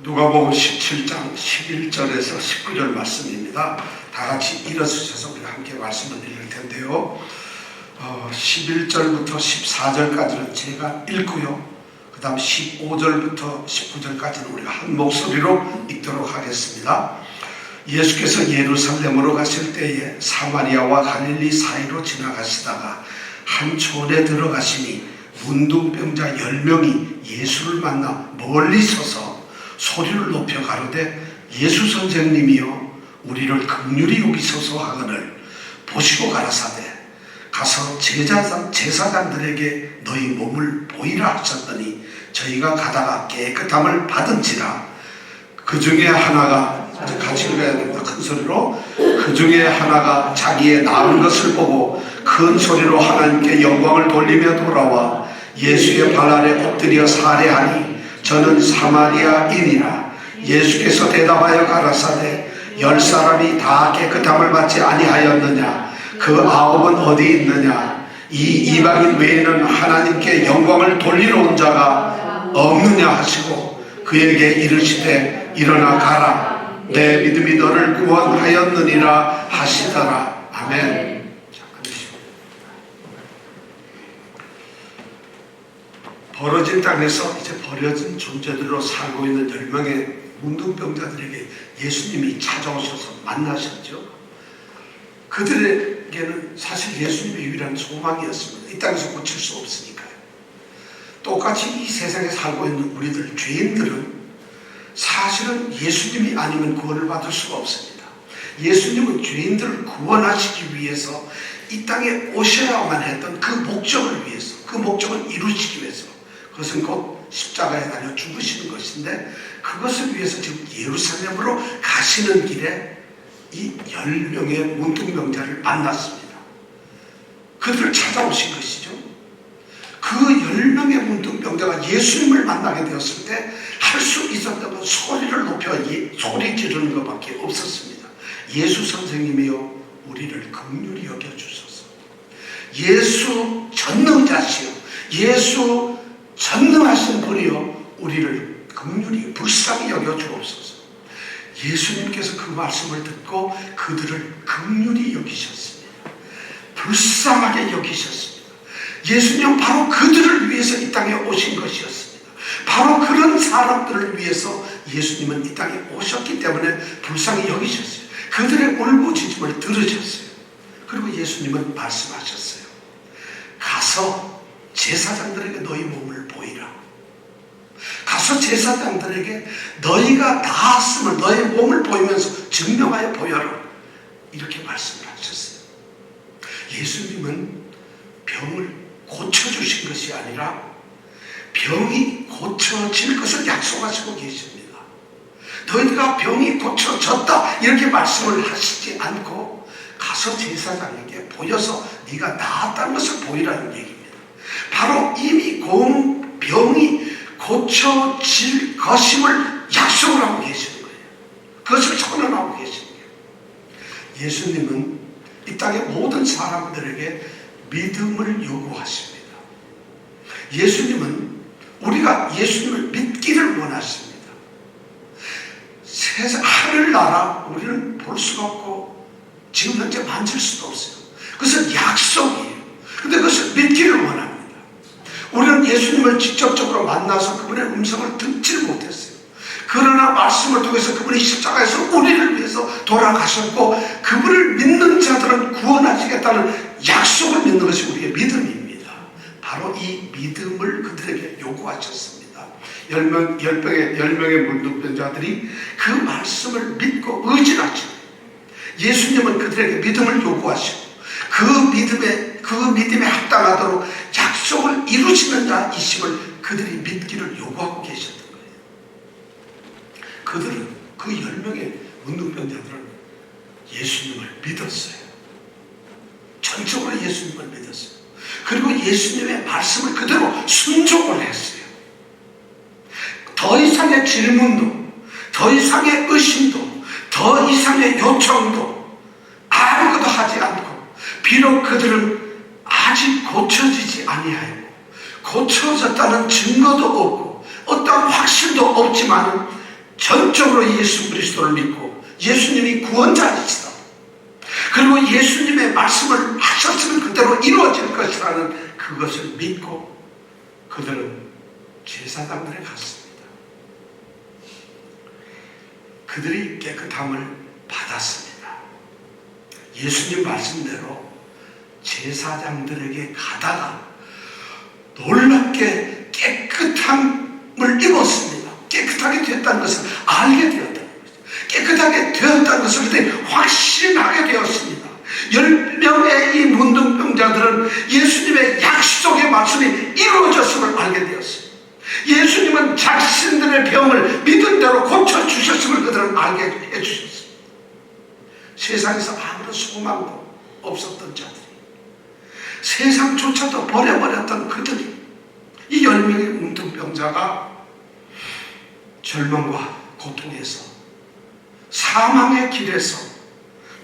누가복음 17장 11절에서 19절 말씀입니다. 다 같이 일어서셔서 우리가 함께 말씀을 읽을 텐데요. 11절부터 14절까지는 제가 읽고요. 그 다음 15절부터 19절까지는 우리가 한 목소리로 읽도록 하겠습니다. 예수께서 예루살렘으로 가실 때에 사마리아와 갈릴리 사이로 지나가시다가 한 촌에 들어가시니 문둥병자 10명이 예수를 만나 멀리 서서 소리를 높여 가로되 예수 선생님이여 우리를 긍휼히 여기소서 하거늘 보시고 가라사대 가서 제사장들에게 너희 몸을 보이라 하셨더니 저희가 가다가 깨끗함을 받은지라. 그 중에 하나가 같이 읽어야 됩니다. 큰 소리로. 그 중에 하나가 자기의 나은 것을 보고 큰 소리로 하나님께 영광을 돌리며 돌아와 예수의 발 아래 엎드려 살해하니 저는 사마리아인이라. 예수께서 대답하여 가라사대 10사람이 다 깨끗함을 받지 아니하였느냐? 그 9은 어디 있느냐? 이 이방인 외에는 하나님께 영광을 돌리러 온 자가 없느냐 하시고 그에게 이르시되 일어나 가라. 내 믿음이 너를 구원하였느니라 하시더라. 아멘. 벌어진 땅에서 이제 버려진 존재들로 살고 있는 10명의 문둥병자들에게 예수님이 찾아오셔서 만나셨죠. 그들에게는 사실 예수님의 유일한 소망이었습니다. 이 땅에서 고칠 수 없으니까요. 똑같이 이 세상에 살고 있는 우리들 죄인들은 사실은 예수님이 아니면 구원을 받을 수가 없습니다. 예수님은 죄인들을 구원하시기 위해서 이 땅에 오셔야만 했던 그 목적을 위해서, 그 목적을 이루시기 위해서, 그것은 곧 십자가에 달려 죽으시는 것인데, 그것을 위해서 지금 예루살렘으로 가시는 길에 이 10명의 문둥병자를 만났습니다. 그들을 찾아오신 것이죠. 그 10명의 문둥병자가 예수님을 만나게 되었을 때 할 수 있었던 건 소리를 높여 소리 지르는 것밖에 없었습니다. 예수 선생님이여 우리를 긍휼히 여겨주소서. 예수 전능자시여, 예수 전능하신 분이여 우리를 긍휼히 불쌍히 여겨주옵소서. 예수님께서 그 말씀을 듣고 그들을 긍휼히 여기셨습니다. 불쌍하게 여기셨습니다. 예수님은 바로 그들을 위해서 이 땅에 오신 것이었습니다. 바로 그런 사람들을 위해서 예수님은 이 땅에 오셨기 때문에 불쌍히 여기셨어요. 그들의 울부짖음을 들으셨어요. 그리고 예수님은 말씀하셨어요. 가서 제사장들에게 너희 몸을 보이라. 가서 제사장들에게 너희가 나았음을 너희 몸을 보이면서 증명하여 보여라. 이렇게 말씀을 하셨어요. 예수님은 병을 고쳐주신 것이 아니라 병이 고쳐질 것을 약속하시고 계십니다. 너희가 병이 고쳐졌다 이렇게 말씀을 하시지 않고 가서 제사장에게 보여서 네가 나았다는 것을 보이라는 얘기입니다. 바로 이미 병이 고쳐질 것임을 약속을 하고 계시는 거예요. 그것을 선언하고 계시는 거예요. 예수님은 이 땅의 모든 사람들에게 믿음을 요구하십니다. 예수님은 우리가 예수님을 믿기를 원하십니다. 세상 하늘나라 우리는 볼 수가 없고 지금 현재 만질 수도 없어요. 그것은 약속이에요. 그런데 그것을 믿기를 원합니다. 우리는 예수님을 직접적으로 만나서 그분의 음성을 듣지를 못했어요. 그러나 말씀을 통해서 그분이 십자가에서 우리를 위해서 돌아가셨고 그분을 믿는 자들은 구원하시겠다는 약속을 믿는 것이 우리의 믿음입니다. 바로 이 믿음을 그들에게 요구하셨습니다. 10명의 문둥병자들이 그 말씀을 믿고 의지하죠. 예수님은 그들에게 믿음을 요구하시고 그 믿음에 합당하도록 약속을 이루시는 자이심을 그들이 믿기를 요구하고 계셨던 거예요. 그들은 그 10명의 문둥병자들은 예수님을 믿었어요. 전적으로 예수님을 믿었어요. 그리고 예수님의 말씀을 그대로 순종을 했어요. 더 이상의 질문도, 더 이상의 의심도, 더 이상의 요청도 아무것도 하지 않고 비록 그들은 아직 고쳐지지 아니하였고 고쳐졌다는 증거도 없고 어떤 확신도 없지만 전적으로 예수 그리스도를 믿고 예수님이 구원자이시다, 그리고 예수님의 말씀을 하셨으면 그대로 이루어질 것이라는 그것을 믿고 그들은 제사장들에 갔습니다. 그들이 깨끗함을 받았습니다. 예수님 말씀대로 제사장들에게 가다가 놀랍게 깨끗함을 입었습니다. 깨끗하게 되었다는 것을 알게 되었다는 것이죠. 깨끗하게 되었다는 것을 그때 확신하게 되었습니다. 10명의 이 문둥병자들은 예수님의 약속의 말씀이 이루어졌음을 알게 되었습니다. 예수님은 자신들의 병을 믿은 대로 고쳐주셨음을 그들은 알게 해주셨습니다. 세상에서 아무런 소망도 없었던 자들이, 세상조차도 버려버렸던 그들이, 이 10명의 문둥병자가 절망과 고통에서, 사망의 길에서,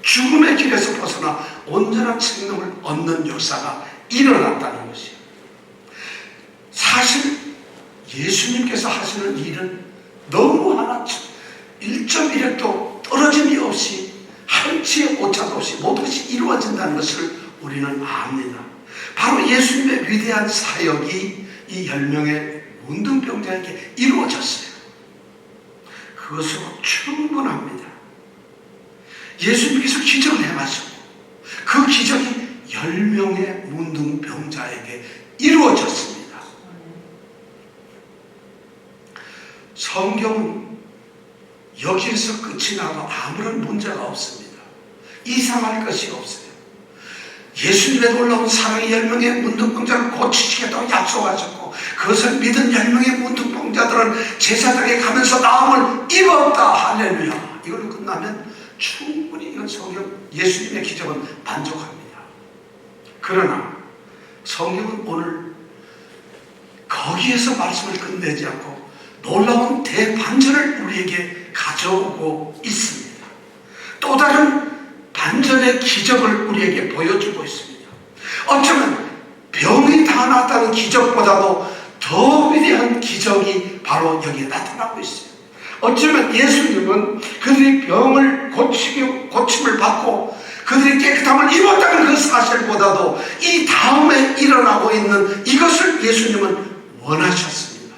죽음의 길에서 벗어나 온전한 생명을 얻는 역사가 일어났다는 것이에요. 사실 예수님께서 하시는 일은 너무 하나 1.1획도 떨어짐이 없이 한치의 오차도 없이 모든 것이 이루어진다는 것을 우리는 압니다. 바로 예수님의 위대한 사역이 이 10명의 문둥병자에게 이루어졌어요. 그것으로 충분합니다. 예수님께서 기적을 행하셨고 그 기적이 10명의 문둥병자에게 이루어졌습니다. 성경은 여기에서 끝이 나도 아무런 문제가 없습니다. 이상할 것이 없어요. 예수님의 놀라운 사랑이 10명의 문둥병자를 고치시겠다고 약속하셨고 그것을 믿은 10명의 문둥병자들은 제사장에 가면서 나음을 입었다. 할렐루야. 이걸로 끝나면 충분히 이건 성경, 예수님의 기적은 만족합니다. 그러나 성경은 오늘 거기에서 말씀을 끝내지 않고 놀라운 대반전을 우리에게 가져오고 있습니다. 또 다른 반전의 기적을 우리에게 보여주고 있습니다. 어쩌면 병이 다 나았다는 기적보다도 더 위대한 기적이 바로 여기에 나타나고 있어요. 어쩌면 예수님은 그들이 병을 고침을 받고 그들이 깨끗함을 입었다는 그 사실보다도 이 다음에 일어나고 있는 이것을 예수님은 원하셨습니다.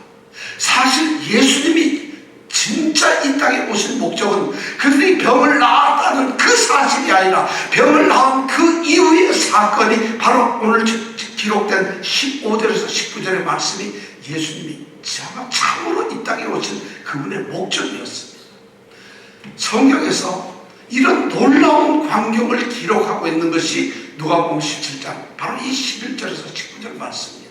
사실 예수님이 진짜 이 땅에 오신 목적은 그들이 병을 낳았다는 그 사실이 아니라 병을 낳은 그 이후의 사건이 바로 오늘 기록된 15절에서 19절의 말씀이 예수님이 참으로 이 땅에 오신 그분의 목적이었습니다. 성경에서 이런 놀라운 광경을 기록하고 있는 것이 누가복음 17장 바로 이 11절에서 19절 말씀입니다.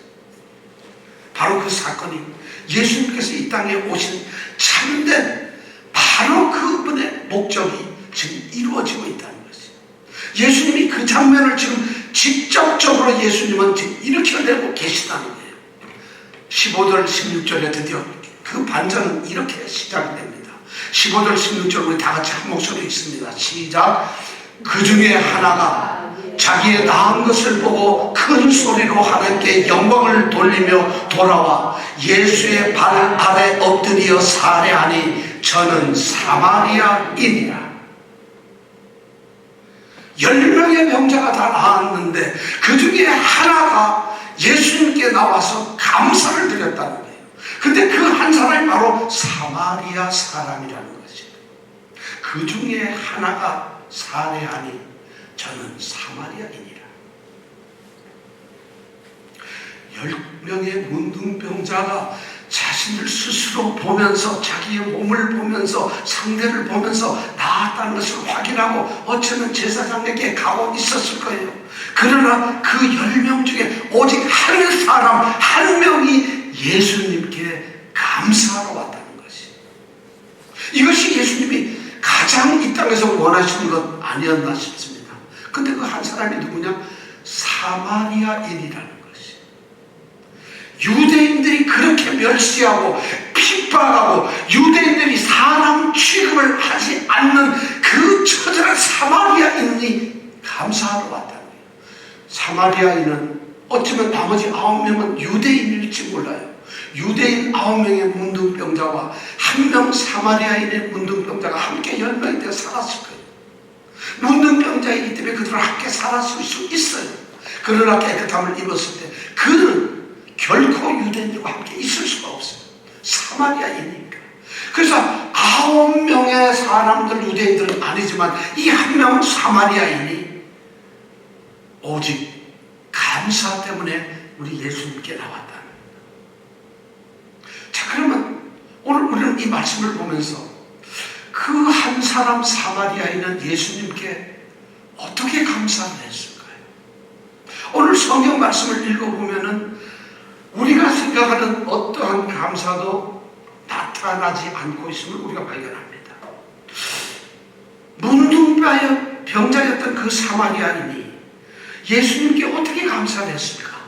바로 그 사건이 예수님께서 이 땅에 오신 참된 바로 그분의 목적이 지금 이루어지고 있다는 것이에요. 예수님이 그 장면을 지금 직접적으로 예수님은 지금 일으켜내고 계시다는 거예요. 15절 16절에 드디어 그 반전은 이렇게 시작이 됩니다. 15절 16절 우리 다 같이 한 목소리 있습니다. 시작. 그 중에 하나가 자기의 낳은 것을 보고 큰 소리로 하나님께 영광을 돌리며 돌아와 예수의 발 아래 엎드려 살해하니 저는 사마리아인이라. 10명의 병자가 다 나왔는데 그 중에 하나가 예수님께 나와서 감사를 드렸다는 거예요. 근데 그 한 사람이 바로 사마리아 사람이라는 것이에요. 그 중에 하나가 살해하니 저는 사마리아인이라. 10명의 문둥병자가 자신을 스스로 보면서 자기의 몸을 보면서 상대를 보면서 나았다는 것을 확인하고 어쩌면 제사장에게 가고 있었을 거예요. 그러나 그 10명 중에 오직 한 사람 한 명이 예수님께 감사하러 왔다는 것이, 이것이 예수님이 가장 이 땅에서 원하시는 것 아니었나 싶습니다. 근데 그 한 사람이 누구냐? 사마리아인이라는 것이. 유대인들이 그렇게 멸시하고 핍박하고 유대인들이 사람 취급을 하지 않는 그 처절한 사마리아인이 감사하러 왔다는 거예요. 사마리아인은 어쩌면 나머지 9명은 유대인일지 몰라요. 유대인 9명의 문둥병자와 한 명 사마리아인의 문둥병자가 함께 10명이 되어 살았을 거예요. 문둥병자이기 때문에 그들은 함께 살았을 수 있어요. 그러나 깨끗함을 입었을 때 그는 결코 유대인들과 함께 있을 수가 없어요. 사마리아인이니까. 그래서 9명의 사람들, 유대인들은 아니지만 이 한 명은 사마리아인이 오직 감사 때문에 우리 예수님께 나왔다는 거예요. 자, 그러면 오늘 우리는 이 말씀을 보면서 그 한 사람 사마리아인은 예수님께 어떻게 감사를 했을까요? 오늘 성경 말씀을 읽어보면은 우리가 생각하는 어떠한 감사도 나타나지 않고 있음을 우리가 발견합니다. 문둥병자였던 그 사마리아인이 예수님께 어떻게 감사를 했을까?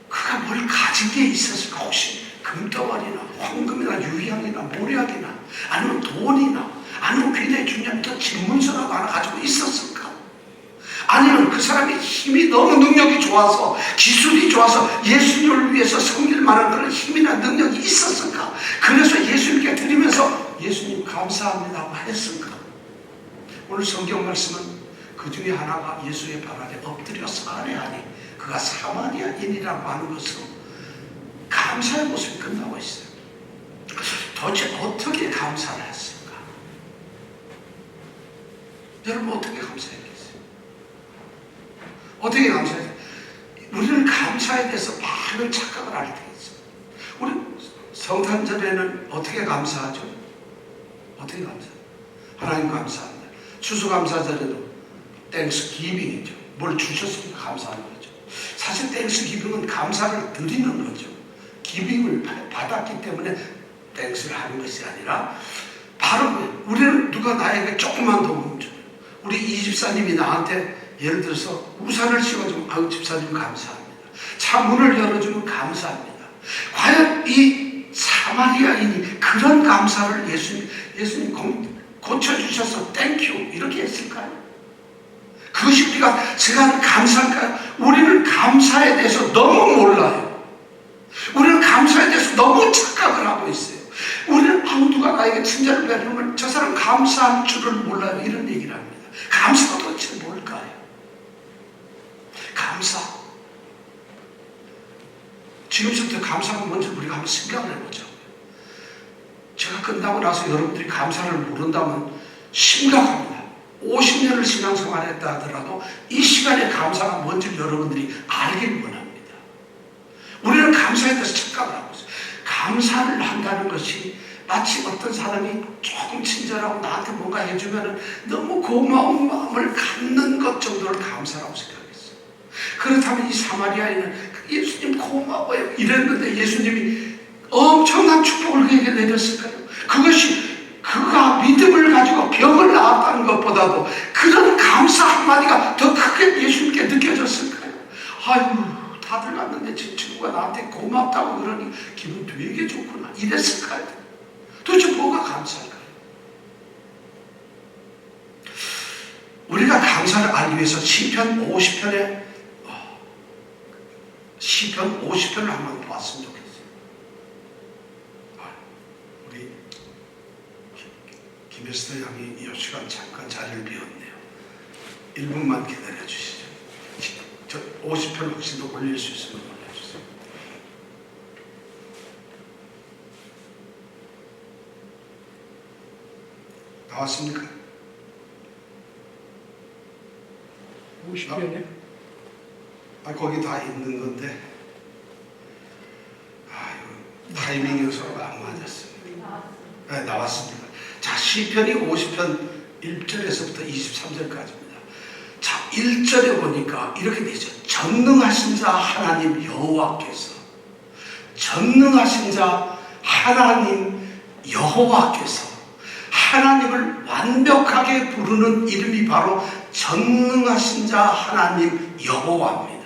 그가 뭘 가진 게 있었을까? 혹시 금덩어리나 황금이나 유향이나 모략이나 아니면 돈이나 아니면 굉장히 중요한 또 집문서라도 하나 가지고 있었을까? 아니면 그 사람의 힘이 너무 능력이 좋아서 기술이 좋아서 예수님을 위해서 섬길 만한 그런 힘이나 능력이 있었을까? 그래서 예수님께 드리면서 예수님 감사합니다 했을까? 오늘 성경 말씀은 그 중에 하나가 예수의 발 아래 엎드려 살해하니 그가 사마리아인이라고 하는 것으로 감사의 모습이 끝나고 있어요. 도대체 어떻게 감사를 했을까? 여러분 어떻게 감사했겠어요? 어떻게 감사했어요? 우리는 감사에 대해서 많은 착각을 할 때가 있어요. 우리 성탄절에는 어떻게 감사하죠? 어떻게 감사해요? 하나님 감사합니다. 추수감사절에도 땡스 기빙이죠. 뭘 주셨으니까 감사하는 거죠. 사실 땡스 기빙은 감사를 드리는 거죠. 기빙을 받았기 때문에 땡스를 하는 것이 아니라 바로 우리는 누가 나에게 조금만 도움 줘요. 우리 이 집사님이 나한테 예를 들어서 우산을 씌워주면 아유 집사님 감사합니다. 차 문을 열어주면 감사합니다. 과연 이 사마리아인이 그런 감사를 예수님 고쳐주셔서 땡큐 이렇게 했을까요? 그것이 제가 하는 감사일까요? 우리는 감사에 대해서 너무 몰라요. 우리는 감사에 대해서 너무 착각을 하고 있어요. 우리는 누가 나에게 친절을 베푸면 저 사람 감사할 줄을 몰라요. 이런 얘기를 합니다. 감사가 도대체 뭘까요? 감사. 지금부터 감사가 뭔지 우리가 한번 생각을 해보죠. 제가 끝나고 나서 여러분들이 감사를 모른다면 심각합니다. 50년을 신앙생활했다 하더라도 이 시간에 감사가 뭔지 여러분들이 알길 원합니다. 우리는 감사에 대해서 착각을 하고 있어요. 감사를 한다는 것이 마치 어떤 사람이 조금 친절하고 나한테 뭔가 해주면 너무 고마운 마음을 갖는 것 정도를 감사라고 생각했어요. 그렇다면 이 사마리아인은 예수님 고마워요 이랬는데 예수님이 엄청난 축복을 그에게 내렸을까요? 그것이 그가 믿음을 가지고 병을 나았다는 것보다도 그런 감사 한마디가 더 크게 예수님께 느껴졌을까요? 아유 다들 갔는데 제 친구가 나한테 고맙다고 그러니 기분 되게 좋구나 이랬을까요? 도대체 뭐가 감사할까요? 우리가 감사를 알기 위해서 시편 50편을 한번 보았으면 좋겠어요. 우리 김에스터 양이 이 시간 잠깐 자리를 비웠네요. 1분만 기다려 주시죠. 저 50편 혹시 더 올릴 수 있으면 올려주세요. 나왔습니까? 50편이요? 거기 다 있는 건데 타이밍이 서로 안 맞았습니다. 네, 나왔습니다. 자, 시편이 50편 1절에서부터 23절까지입니다. 자, 1절에 보니까 이렇게 되죠. 전능하신 자 하나님 여호와께서 전능하신 자 하나님 여호와께서 하나님을 완벽하게 부르는 이름이 바로 전능하신 자 하나님 여호와입니다.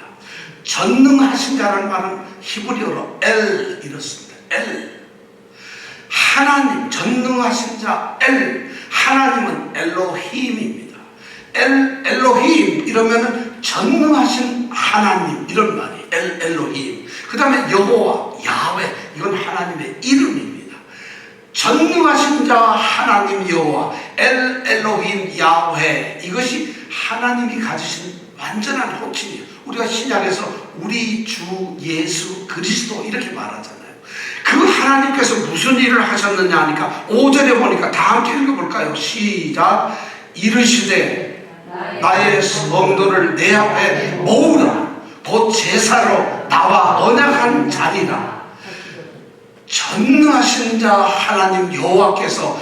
전능하신 자라는 말은 히브리어로 엘 이렇습니다. 엘 하나님 전능하신 자 엘 하나님은 엘로힘입니다. 엘로힘 이러면은 전능하신 하나님 이런 말이 엘로힘. 그 다음에 여호와 야훼 이건 하나님의 이름입니다. 전능하신 자 하나님 여호와 엘 엘로힘 야훼, 이것이 하나님이 가지신 완전한 호칭이에요. 우리가 신약에서 우리 주 예수 그리스도 이렇게 말하잖아요. 그 하나님께서 무슨 일을 하셨느냐 하니까 5절에 보니까 다 함께 읽어볼까요? 시작. 이르시되 나의 성도를 내 앞에 모으라. 곧 제사로 나와 언약한 자리라. 전능하신 자 하나님 여호와께서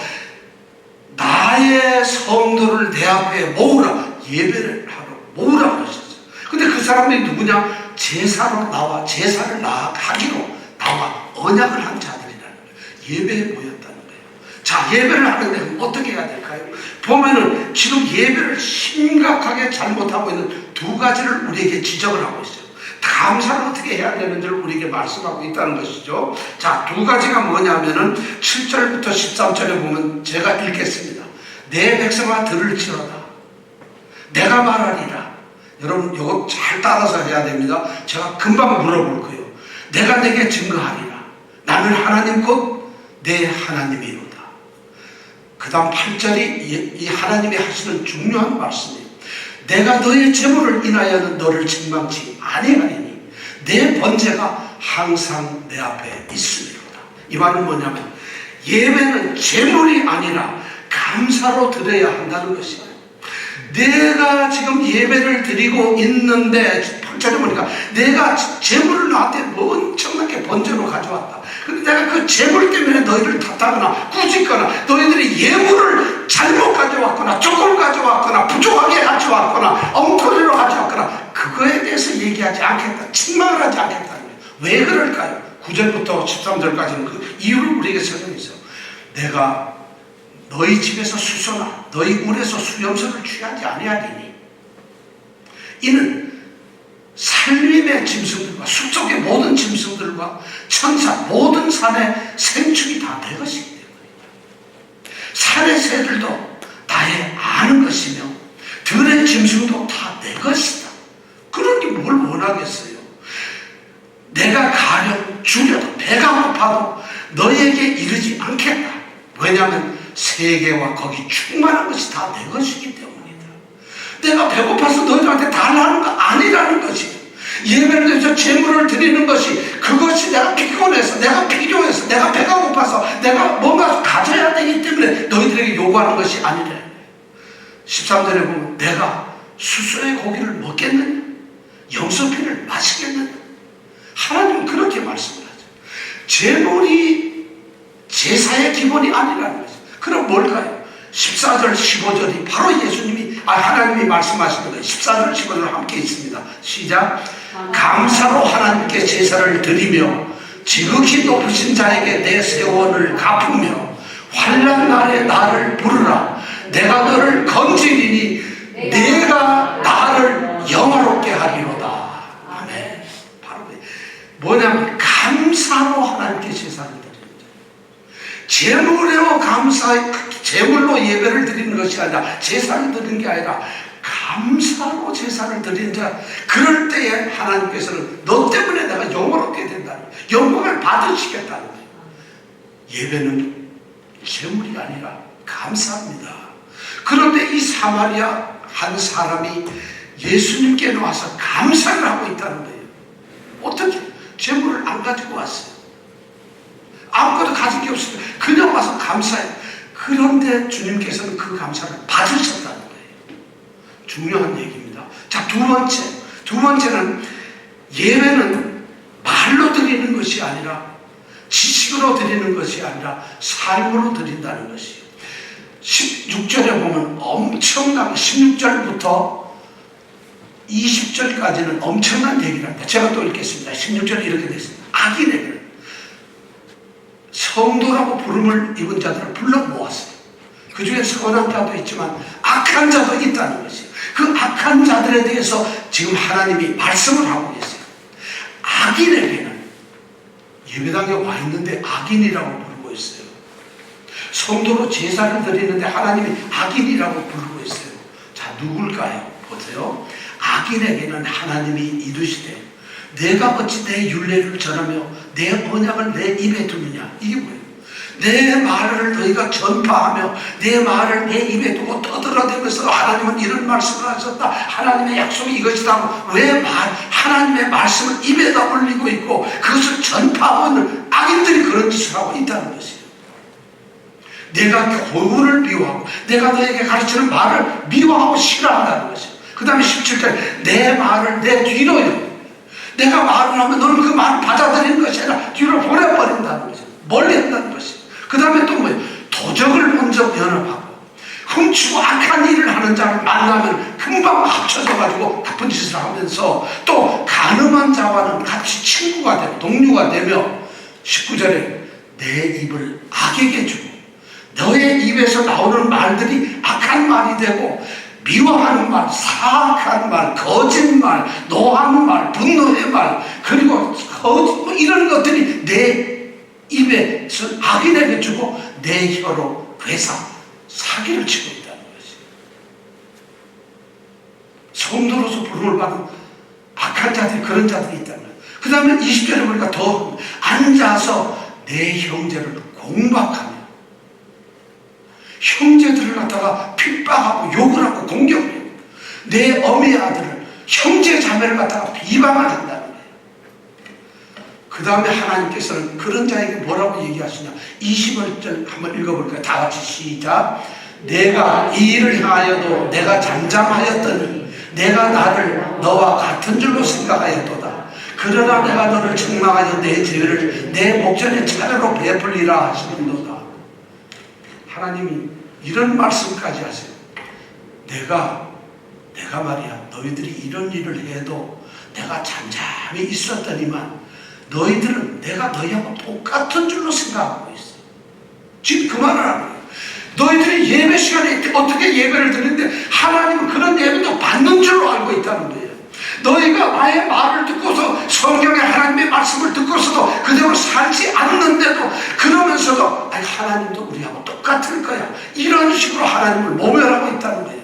나의 성도를 내 앞에 모으라. 예배를 하러 모으라 그러셨어요. 근데 그 사람들이 누구냐? 제사로 나와, 제사를 하기로 나와 언약을 한 자들이라는 거예요. 예배에 모였다는 거예요. 자, 예배를 하는데 어떻게 해야 될까요? 보면은 지금 예배를 심각하게 잘못하고 있는 두 가지를 우리에게 지적을 하고 있어요. 감사를 어떻게 해야 되는지를 우리에게 말씀하고 있다는 것이죠. 자, 두 가지가 뭐냐면은 7절부터 13절에 보면 제가 읽겠습니다. 내 백성아 들을지어다. 내가 말하리라. 여러분 이거 잘 따라서 해야 됩니다. 제가 금방 물어볼 거예요. 내가 내게 증거하리라. 나는 하나님 곧 내 하나님이로다. 그 다음 8절이 이 하나님이 하시는 중요한 말씀이에요. 내가 너의 재물을 인하여는 너를 책망치 아니하리니 내 번제가 항상 내 앞에 있음이로다. 이 말은 뭐냐면 예배는 재물이 아니라 감사로 드려야 한다는 것이에요. 내가 지금 예배를 드리고 있는데 8절에 보니까 내가 재물을 나한테 엄청나게 번제로 가져왔다. 근데 내가 그 재물 때문에 너희를 탓하거나 꾸짖거나 너희들이 예물을 잘못 가져왔거나 조금 가져왔거나 부족하게 가져왔거나 엉터리로 가져왔거나 그거에 대해서 얘기하지 않겠다. 책망을 하지 않겠다는 거예요. 왜 그럴까요? 9절부터 13절까지는 그 이유를 우리에게 설명했어요. 내가 너희 집에서 수소나 너희 울에서 수염소를 취하지 아니하리니 이는 산림의 짐승들과 숲속의 모든 짐승들과 천사 모든 산의 생축이 다 내 것이기 때문이다. 산의 새들도 나의 아는 것이며 들의 짐승도 다 내 것이다. 그러니 뭘 원하겠어요? 내가 가령 죽여도 배가 고파도 너희에게 이르지 않겠다. 왜냐하면 세계와 거기 충만한 것이 다 내 것이기 때문이다. 내가 배고파서 너희들한테 달라는 거 아니라는 것이, 예배를 드려서 제물을 드리는 것이 그것이 내가 피곤해서 내가 필요해서 내가 배가 고파서 내가 뭔가 가져야 되기 때문에 너희들에게 요구하는 것이 아니래. 13절에 보면 내가 수소의 고기를 먹겠느냐 염소피를 마시겠느냐. 하나님은 그렇게 말씀을 하죠. 제물이 제사의 기본이 아니라는 거죠. 그럼 뭘까요? 14절 15절이 바로 예수님이 하나님이 말씀하시는 거예요. 14절 15절 함께 있습니다. 시작. 감사로 하나님께 제사를 드리며 지극히 높으신 자에게 내 세원을 갚으며 환난 날에 나를 부르라. 내가 너를 건지리니 내가 나를 영화롭게 하리로다. 아멘. 바로 뭐냐면 감사로 하나님께 제사를 드리는 제물로 제물로 예배를 드리는 것이 아니라 제사를 드리는 게 아니라 감사로 제사를 드리는 자, 그럴 때에 하나님께서는 너 때문에 내가 영원롭게 된다는 거예요. 영광을 받으시겠다는 거예요. 예배는 제물이 아니라 감사합니다. 그런데 이 사마리아 한 사람이 예수님께 와서 감사를 하고 있다는 거예요. 어떻게? 제물을 안 가지고 왔어요. 아무것도 가진 게 없으면 그냥 와서 감사해요. 그런데 주님께서는 그 감사를 받으셨다는 거예요. 중요한 얘기입니다. 자, 두 번째는 예배는 말로 드리는 것이 아니라 지식으로 드리는 것이 아니라 삶으로 드린다는 것이에요. 16절에 보면 엄청나게 16절부터 20절까지는 엄청난 얘기를 합니다. 제가 또 읽겠습니다. 16절에 이렇게 되어 있습니다. 악인에게는 성도라고 부름을 입은 자들을 불러 모았어요. 그 중에 선한 자도 있지만 악한 자도 있다는 것이에요. 그 악한 자들에 대해서 지금 하나님이 말씀을 하고 계세요. 악인에게는 예배당에 와 있는데 악인이라고 부르고 있어요. 성도로 제사를 드리는데 하나님이 악인이라고 부르고 있어요. 자, 누굴까요? 보세요. 악인에게는 하나님이 이르시되 내가 어찌 내 율례를 전하며 내 언약을 내 입에 두느냐. 이게 뭐예요? 내 말을 너희가 전파하며 내 말을 내 입에 두고 떠들어대면서 하나님은 이런 말씀을 하셨다, 하나님의 약속이 이것이다, 왜 하나님의 말씀을 입에다 올리고 있고 그것을 전파하는 악인들이 그런 짓을 하고 있다는 것이에요. 내가 교훈을 미워하고 내가 너에게 가르치는 말을 미워하고 싫어한다는 것이에요. 그 다음에 17절, 내 말을 내 뒤로요, 내가 말을 하면 너는 그 말을 받아들이는 것이 아니라 뒤로 보내버린다는 것이에요. 멀리 한다는 것이에요. 그 다음에 또 뭐예요? 도적을 먼저 연합하고 훔치고 악한 일을 하는 자를 만나면 금방 합쳐져가지고 나쁜 짓을 하면서 또 간음한 자와는 같이 친구가 되고 동료가 되며 19절에 내 입을 악에게 주고 너의 입에서 나오는 말들이 악한 말이 되고 미워하는 말, 사악한 말, 거짓말, 노하는 말, 분노의 말, 그리고 이런 것들이 내 입에서 악인에게 주고 내 혀로 회사, 사기를 치고 있다는 것이. 성도로서 부름을 받은 악한 자들이, 그런 자들이 있다는 거예요. 그 다음에 20절에 보니까 더 앉아서 내 형제를 공박하며 형제들을 갖다가 핍박하고 욕을 하고 공격해요. 내 어미의 아들을, 형제 자매를 갖다가 비방을 한다는 거예요. 그 다음에 하나님께서는 그런 자에게 뭐라고 얘기하시냐, 20절 한번 읽어볼까요? 다 같이 시작. 내가 이 일을 향하여도 내가 잠잠하였더니 내가 나를 너와 같은 줄로 생각하였도다. 그러나 내가 너를 책망하여 내 죄를 내 목전에 차례로 베풀리라 하시는도다. 하나님이 이런 말씀까지 하세요. 내가 말이야, 너희들이 이런 일을 해도 내가 잠잠히 있었더니만 너희들은 내가 너희하고 똑같은 줄로 생각하고 있어. 지금 그 말을 하는 거예요. 너희들이 예배 시간에 어떻게 예배를 드리는데 하나님은 그런 예배도 받는 줄로 알고 있다는 거예요. 너희가 나의 말을 듣고서 성경의 하나님의 말씀을 듣고서도 그대로 살지 않는데도 그러면서도 아니 하나님도 우리하고 똑같을 거야, 이런 식으로 하나님을 모멸하고 있다는 거예요.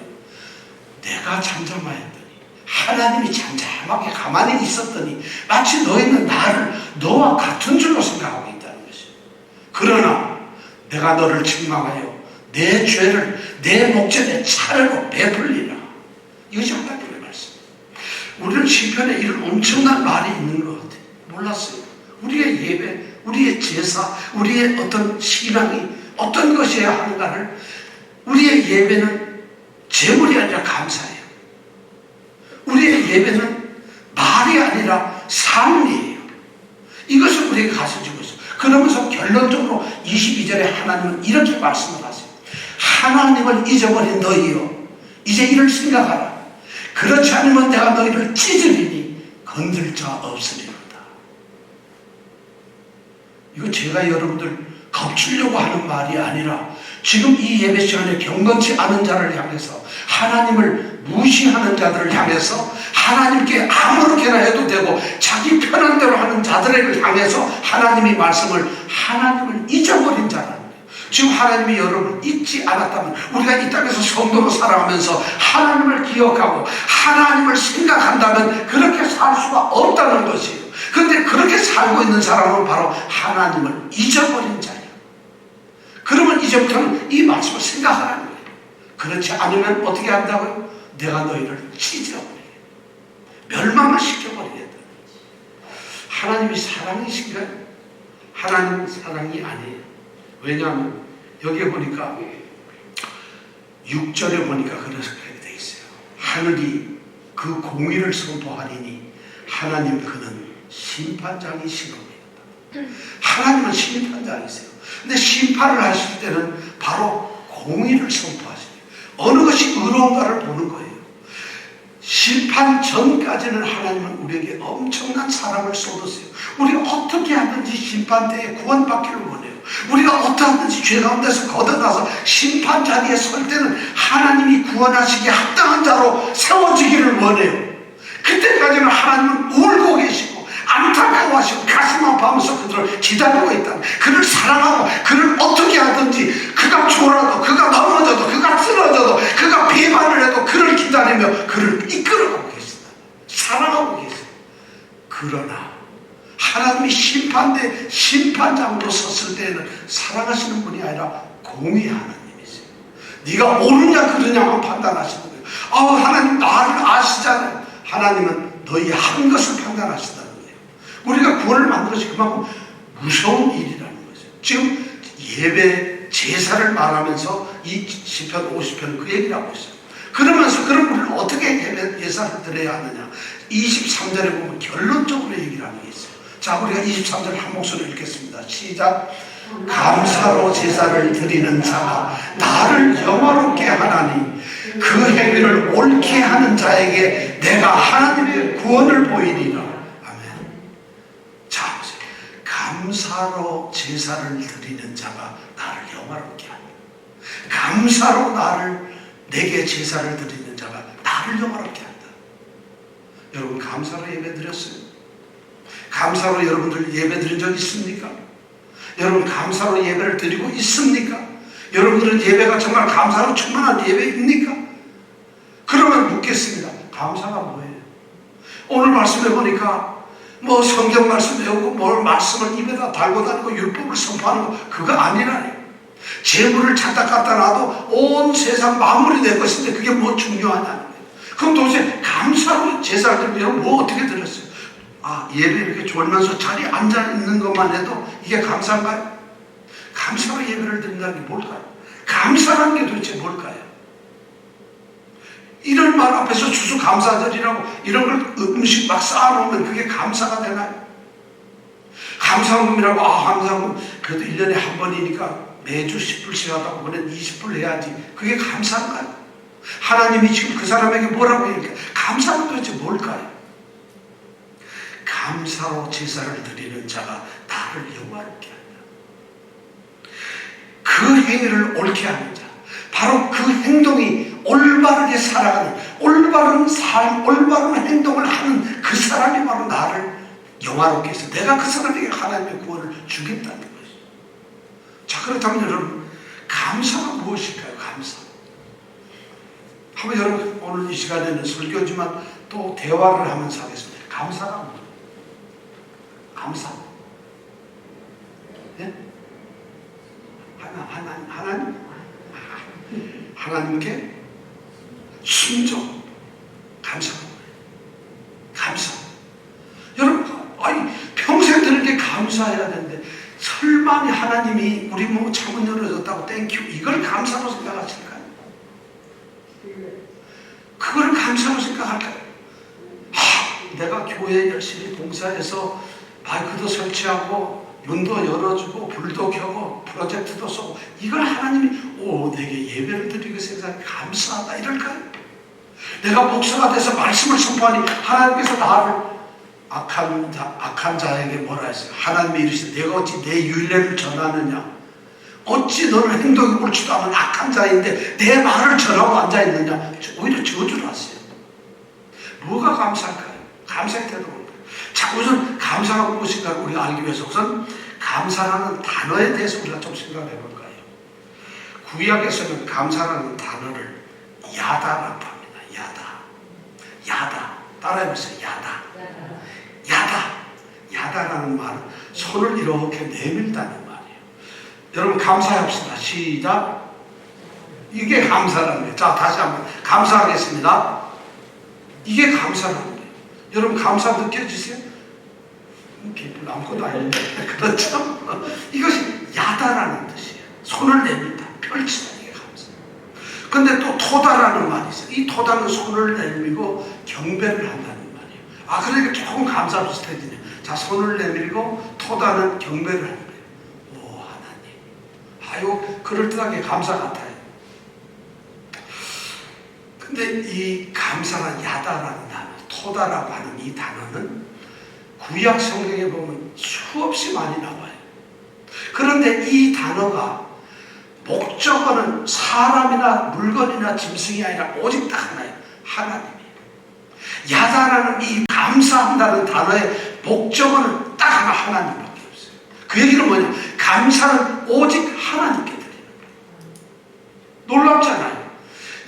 내가 잠잠하였더니 하나님이 잠잠하게 가만히 있었더니 마치 너희는 나를 너와 같은 줄로 생각하고 있다는 것이에요. 그러나 내가 너를 책망하여 내 죄를 내 목전에 차례로 베풀리라. 이것이 하나님의 말씀. 우리는 시편에 이런 엄청난 말이 있는 것 같아요. 몰랐어요. 우리의 예배, 우리의 제사, 우리의 어떤 신앙이 어떤 것이어야 하는가를, 우리의 예배는 재물이 아니라 감사예요. 우리의 예배는 말이 아니라 삶이에요. 이것을 우리에게 가르쳐주고 있어요. 그러면서 결론적으로 22절에 하나님은 이렇게 말씀을 하세요. 하나님을 잊어버린 너희여, 이제 이를 생각하라. 그렇지 않으면 내가 너희를 찢으리니 건들 자 없으리로다. 이거 제가 여러분들 겁주려고 하는 말이 아니라 지금 이 예배 시간에 경건치 않은 자를 향해서, 하나님을 무시하는 자들을 향해서, 하나님께 아무렇게나 해도 되고 자기 편한 대로 하는 자들을 향해서 하나님이 말씀을, 하나님을 잊어버린 자라는 거예요. 지금 하나님이 여러분을 잊지 않았다면 우리가 이 땅에서 성도로 살아가면서 하나님을 기억하고 하나님을 생각한다면 그렇게 살 수가 없다는 것이에요. 그런데 그렇게 살고 있는 사람은 바로 하나님을 잊어버린 자예요. 그러면 이제부터는 이 말씀을 생각하라는 거예요. 그렇지 않으면 어떻게 한다고요? 내가 너희를 찢어버리겠다, 멸망을 시켜버리겠다. 하나님이 사랑이신가요? 하나님은 사랑이 아니에요. 왜냐하면 여기에 보니까 6절에 보니까 그렇게 되어 있어요. 하늘이 그 공의를 선포하리니 하나님 그는 심판장이시옵니다. 하나님은 심판장이세요. 근데 심판을 하실 때는 바로 공의를 선포하시죠. 어느 것이 의로운가를 보는 거예요. 심판 전까지는 하나님은 우리에게 엄청난 사랑을 쏟으세요. 우리가 어떻게 하든지 심판 때에 구원받기를 원해요. 우리가 어떠하든지 죄 가운데서 걷어나서 심판 자리에 설 때는 하나님이 구원하시기에 합당한 자로 세워지기를 원해요. 그때까지는 하나님은 울고 계시고 안타까워하시고 가슴 아파하면서 그들을 기다리고 있다. 그를 사랑하고 그를 어떻게 하든지, 그가 졸아도, 그가 넘어져도, 그가 쓰러져도, 그가 비방을 해도 그를 기다리며 그를 이끌어가고 계신다. 사랑하고 계세요. 그러나 하나님이 심판대 심판장으로 섰을 때에는 사랑하시는 분이 아니라 공의 하나님이세요. 네가 옳으냐 그르냐만 판단하시는 거예요. 하나님 나를 아시잖아요. 하나님은 너희 한 것을 판단하시다는 거예요. 우리가 구원을 만들어서 그만큼 무서운 일이라는 거죠. 지금 예배 제사를 말하면서 이 시편 50편은 그 얘기를 하고 있어요. 그러면서 그럼 우리는 어떻게 예사를 드려야 하느냐. 23절에 보면 결론적으로 얘기를 하는 게 있어요. 자, 우리가 23절 한 목소리로 읽겠습니다. 시작. 감사로 제사를 드리는 자가 나를 영화롭게 하나니 그 행위를 옳게 하는 자에게 내가 하나님의 구원을 보이리라. 아멘. 자, 감사로 제사를 드리는 자가 나를 영화롭게 하니, 감사로 내게 제사를 드리는 자가 나를 영화롭게 한다. 여러분 감사로 예배 드렸어요? 감사로 여러분들 예배 드린 적 있습니까? 여러분 감사로 예배를 드리고 있습니까? 여러분들은 예배가 정말 감사로 충만한 예배입니까? 그러면 묻겠습니다. 감사가 뭐예요? 오늘 말씀해 보니까 뭐 성경 말씀 외우고 뭘 말씀을 입에다 달고 다니고 율법을 선포하는 거 그거 아니라요. 재물을 찾다 갖다 놔도 온 세상 만물이 될 것인데 그게 뭐 중요하냐는 거예요. 그럼 도대체 감사로 제사를 드리면 여러분 뭐 어떻게 드렸어요? 예배 이렇게 졸면서 자리에 앉아 있는 것만 해도 이게 감사인가요? 감사로 예배를 드린다는 게 뭘까요? 감사라는 게 도대체 뭘까요? 이런 말 앞에서 추수감사절이라고 이런 걸 음식 막 쌓아놓으면 그게 감사가 되나요? 감사금이라고 감사금 그래도 1년에 한 번이니까 매주 10불씩 하다 보면 20불 해야지. 그게 감사인가요? 하나님이 지금 그 사람에게 뭐라고 얘기해요? 감사는 도대체 뭘까요? 감사로 제사를 드리는 자가 나를 영화롭게 한다. 그 행위를 옳게 하는 자, 바로 그 행동이 올바르게 살아가는, 올바른 삶, 올바른 행동을 하는 그 사람이 바로 나를 영화롭게 해서 내가 그 사람에게 하나님의 구원을 주겠다는 것이죠. 자, 그렇다면 여러분 감사가 무엇일까요? 감사. 한번 여러분 오늘 이 시간에는 설교지만 또 대화를 하면서 하겠습니다. 감사가 뭐예요? 감사. 네? 하나님께 순종. 감사. 감사. 여러분, 평생 들은 게 감사해야 되는데 설마 하나님이 우리 뭐 창문 열어줬다고 땡큐 이걸 감사로 생각하실까요? 그걸 감사로 생각할까요? 내가 교회에 열심히 봉사해서 마이크도 설치하고 문도 열어주고 불도 켜고 프로젝트도 쏘고 이걸 하나님이 내게 예배를 드리고 세상에 감사하다 이럴까요? 내가 목사가 돼서 말씀을 선포하니 하나님께서 나를 악한 자에게 뭐라 했어요? 하나님이 이르시되 내가 어찌 내 율례를 전하느냐? 어찌 너는 행동이 옳지도 않은 악한 자인데 내 말을 전하고 앉아있느냐? 오히려 저주를 하세요. 뭐가 감사할까요? 감사의 태도가 뭘까요? 자, 우선 감사가 무엇인가 우리가 알기 위해서 우선 감사라는 단어에 대해서 우리가 좀 생각해 볼까요? 구약에서는 감사라는 단어를 야다라고 합니다. 야다. 따라해보세요. 야다라는 말은 손을 이렇게 내밀다는 말이에요. 여러분 감사합시다. 시작. 이게 감사라는 거예요. 자, 다시 한번 감사하겠습니다. 이게 감사라는 거예요. 여러분 감사 느껴지세요? 별로 아무것도 아닌데 그렇죠? 이것이 야다라는 뜻이에요. 손을 내밀다, 펼치다. 이게 감사. 근데 또 토다라는 말이 있어요. 이 토다는 손을 내밀고 경배를 한다는 말이에요. 그러니까 조금 감사 비슷해지네요. 자, 손을 내밀고 토다는 경배를 하는 거예요. 오, 하나님. 그럴듯하게 감사 같아요. 근데 이 감사란 야다라는 단어, 토다라고 하는 이 단어는 구약 성경에 보면 수없이 많이 나와요. 그런데 이 단어가 목적어는 사람이나 물건이나 짐승이 아니라 오직 딱 하나예요. 하나님이에요. 야다라는 이 감사한다는 단어의 목적어는 딱 하나님밖에 없어요. 그 얘기는 뭐냐? 감사는 오직 하나님께 드리는 거예요. 놀랍잖아요.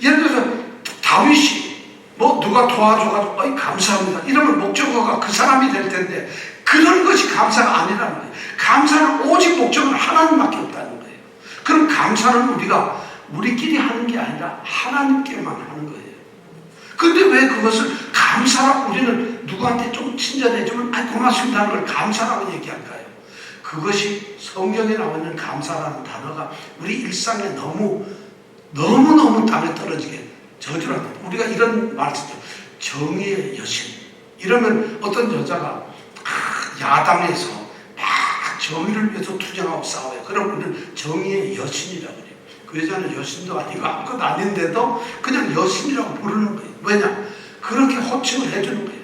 예를 들어서 다윗이 누가 도와줘가지고 감사합니다 이러면 목적어가 그 사람이 될 텐데 그런 것이 감사가 아니라는 거예요. 감사는 오직 목적은 하나님밖에 없다는 거예요. 그럼 감사는 우리가 우리끼리 하는 게 아니라 하나님께만 하는 거예요. 근데 왜 그것을 감사라고 우리는 누구한테 좀 친절해주면 고맙습니다는 걸 감사라고 얘기할까요? 그것이 성경에 나와 있는 감사라는 단어가 우리 일상에 너무너무 땅에 떨어지게 저주한다. 우리가 이런 말 쓰죠. 정의의 여신. 이러면 어떤 여자가 야당에서 막 정의를 위해서 투쟁하고 싸워요. 그럼 우리는 정의의 여신이라고 그래요. 그 여자는 여신도 아니고 아무것도 아닌데도 그냥 여신이라고 부르는 거예요. 왜냐? 그렇게 호칭을 해주는 거예요.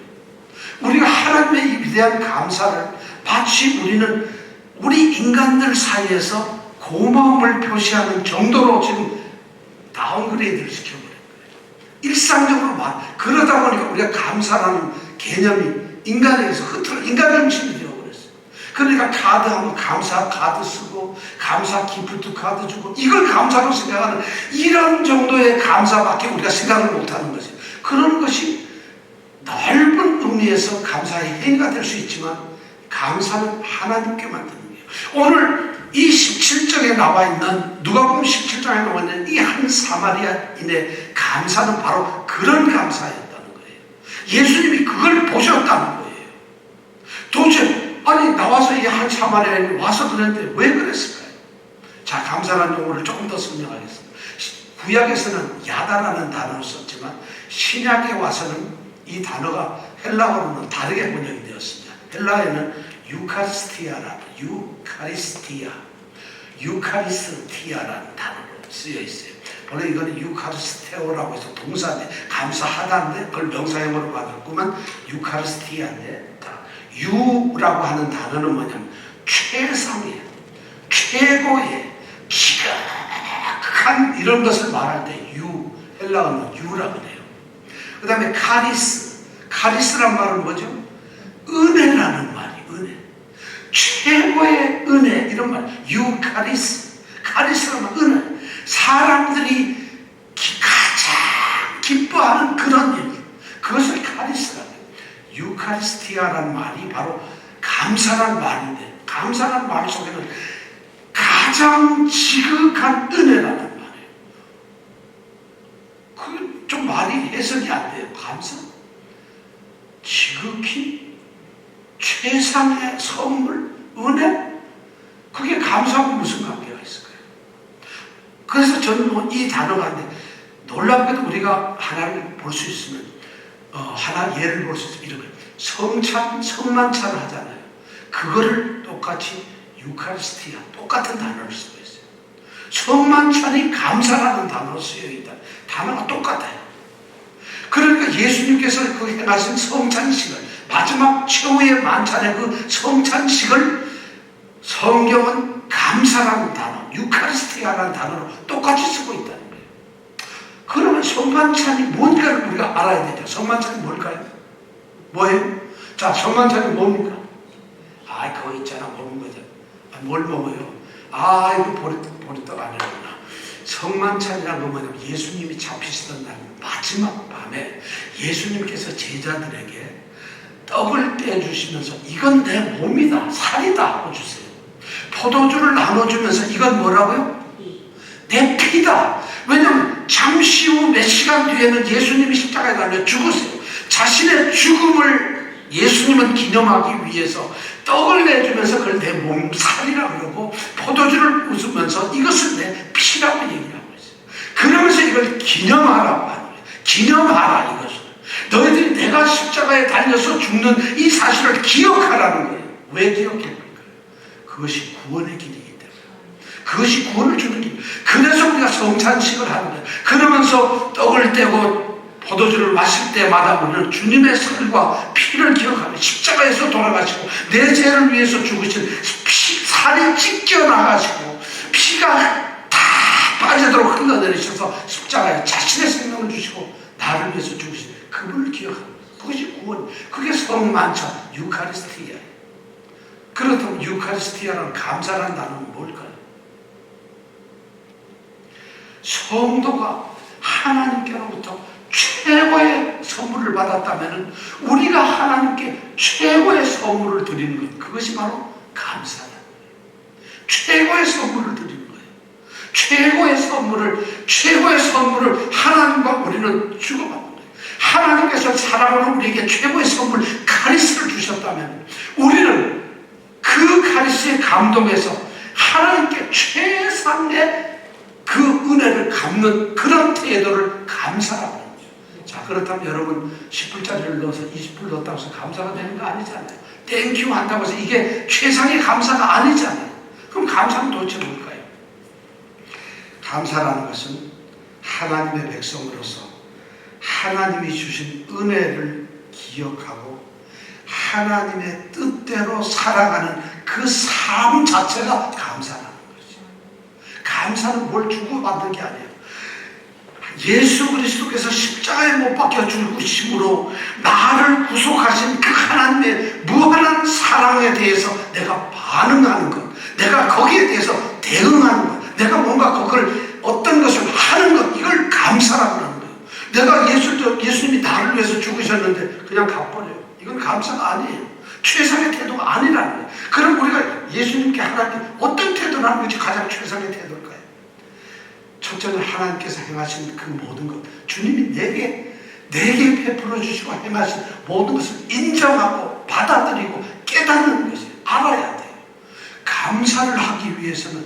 우리가 하나님의 이 위대한 감사를 마치 우리는 우리 인간들 사이에서 고마움을 표시하는 정도로 지금 다운그레이드를 시켜버린 거예요. 일상적으로 그러다 보니까 우리가 감사라는 개념이 인간에게서 인간 정신이 되어버렸어요. 그러니까 카드하면 감사 카드 쓰고 감사 기프트 카드 주고 이걸 감사로 생각하는 이런 정도의 감사밖에 우리가 생각을 못하는 거죠. 그런 것이 넓은 의미에서 감사의 행위가 될 수 있지만 감사는 하나님께만 드는 거예요. 오늘 이 17장에 나와 있는 누가복음 17장에 나와 있는 이 한 사마리아인의 감사는 바로 그런 감사였다는 거예요. 예수님이 그걸 보셨다는 거예요. 도대체 나와서 이 한 사마리아인이 와서 그랬는데 왜 그랬을까요? 자, 감사라는 용어를 조금 더 설명하겠습니다. 구약에서는 야다라는 단어를 썼지만 신약에 와서는 이 단어가 헬라어로는 다르게 번역이 되었습니다. 헬라어에는 유카리스티아라는 단어로 쓰여 있어요. 원래 이거는 유카리스테오라고 해서 동사인데 감사하다인데 그걸 명사형으로 바꿨구만 유카리스티아인데 유라고 하는 단어는 뭐냐면 최상의 최고의 기각한 이런 것을 말할 때 헬라어는 유라고 해요. 그 다음에 카리스란 말은 뭐죠? 은혜라는 말이 은혜. 최고의 은혜 이런 말. 카리스라는 은혜. 사람들이 가장 기뻐하는 그런 일. 그것을 카리스라고 해요. 유카리스티아라는 말이 바로 감사란 말인데 감사란 말 속에는 가장 지극한 은혜라는 말이에요. 그 좀 말이 해석이 안 돼요. 감사? 지극히 최상의 선물, 은혜? 그게 감사하고 무슨 관계가 있을까요? 그래서 저는 이 단어가 놀랍게도 우리가 하나를 볼 수 있으면 하나 예를 볼 수 있으면 이런 거예요. 성만찬을 하잖아요. 그거를 똑같이 유카리스티아 똑같은 단어를 쓰고 있어요. 성만찬이 감사라는 단어로 쓰여 있다. 단어가 똑같아요. 그러니까 예수님께서 그 행하신 성찬식을 마지막 최후의 만찬의 그 성찬식을 성경은 감사라는 단어, 유카리스티아라는 단어로 똑같이 쓰고 있다는 거예요. 그러면 성만찬이 뭔가를 우리가 알아야 되죠. 성만찬이 뭘까요? 뭐예요? 자, 성만찬이 뭡니까? 그거 있잖아, 먹는 거죠. 뭘 먹어요? 이거 보리떡 아니구나. 성만찬이라는 건 뭐냐면 예수님이 잡히시던 날 마지막 밤에 예수님께서 제자들에게 떡을 떼주시면서 이건 내 몸이다, 살이다 하고 주세요. 포도주를 나눠주면서 이건 뭐라고요? 내 피다. 왜냐하면 잠시 후 몇 시간 뒤에는 예수님이 십자가에 달려 죽으세요. 자신의 죽음을 예수님은 기념하기 위해서 떡을 내주면서 그걸 내 몸 살이라고 그러고 포도주를 웃으면서 이것을 내 피라고 얘기를 하고 있어요. 그러면서 이걸 기념하라고 하는 거예요. 기념하라 이것을. 너희들이 내가 십자가에 달려서 죽는 이 사실을 기억하라는 거예요. 왜 기억할까요? 그것이 구원의 길이기 때문에. 그것이 구원을 주는 길. 그래서 우리가 성찬식을 하는 거예요. 그러면서 떡을 떼고 포도주를 마실 때마다 우리는 주님의 살과 피를 기억하며 십자가에서 돌아가시고 내 죄를 위해서 죽으신 살이 찢겨나가시고 피가 다 빠지도록 흘러내리셔서 십자가에 자신의 생명을 주시고 나를 위해서 죽으신 그분을 기억합니다. 그것이 구원. 그게 성만찬, 유카리스티아예요. 그렇다면 유카리스티아라는 감사라는 단어는 뭘까요? 성도가 하나님께로부터 최고의 선물을 받았다면 우리가 하나님께 최고의 선물을 드리는 것, 그것이 바로 감사다. 최고의 선물을 드리는 거예요. 최고의 선물을 하나님과 우리는 주고받는 거예요. 하나님께서 사랑으로 우리에게 최고의 선물 카리스를 주셨다면 우리는 그 카리스의 감동에서 하나님께 최상의 그 은혜를 갚는 그런 태도를 감사라고 합니다. 자, 그렇다면 여러분 10불짜리를 넣어서 20불 넣었다고 해서 감사가 되는 거 아니잖아요. 땡큐 한다고 해서 이게 최상의 감사가 아니잖아요. 그럼 감사는 도대체 뭘까요? 감사라는 것은 하나님의 백성으로서 하나님이 주신 은혜를 기억하고 하나님의 뜻대로 살아가는 그 삶 자체가 감사라는 거죠. 감사는 뭘 주고받는 게 아니에요. 예수 그리스도께서 십자가에 못 박혀 죽으심으로 나를 구속하신 그 하나님의 무한한 사랑에 대해서 내가 반응하는 것, 내가 거기에 대해서 대응하는 것, 내가 뭔가 그걸 어떤 것을 하는 것, 이걸 감사라고 하는 거예요. 내가 예수님이 나를 위해서 죽으셨는데 그냥 가버려요. 이건 감사가 아니에요. 최상의 태도가 아니라는 거예요. 그럼 우리가 예수님께 하나님께 어떤 태도를 하는 것이 가장 최상의 태도일까요? 첫째는 하나님께서 행하신 그 모든 것, 주님이 내게 베풀어 주시고 행하신 모든 것을 인정하고 받아들이고 깨닫는 것이 알아야 돼요. 감사를 하기 위해서는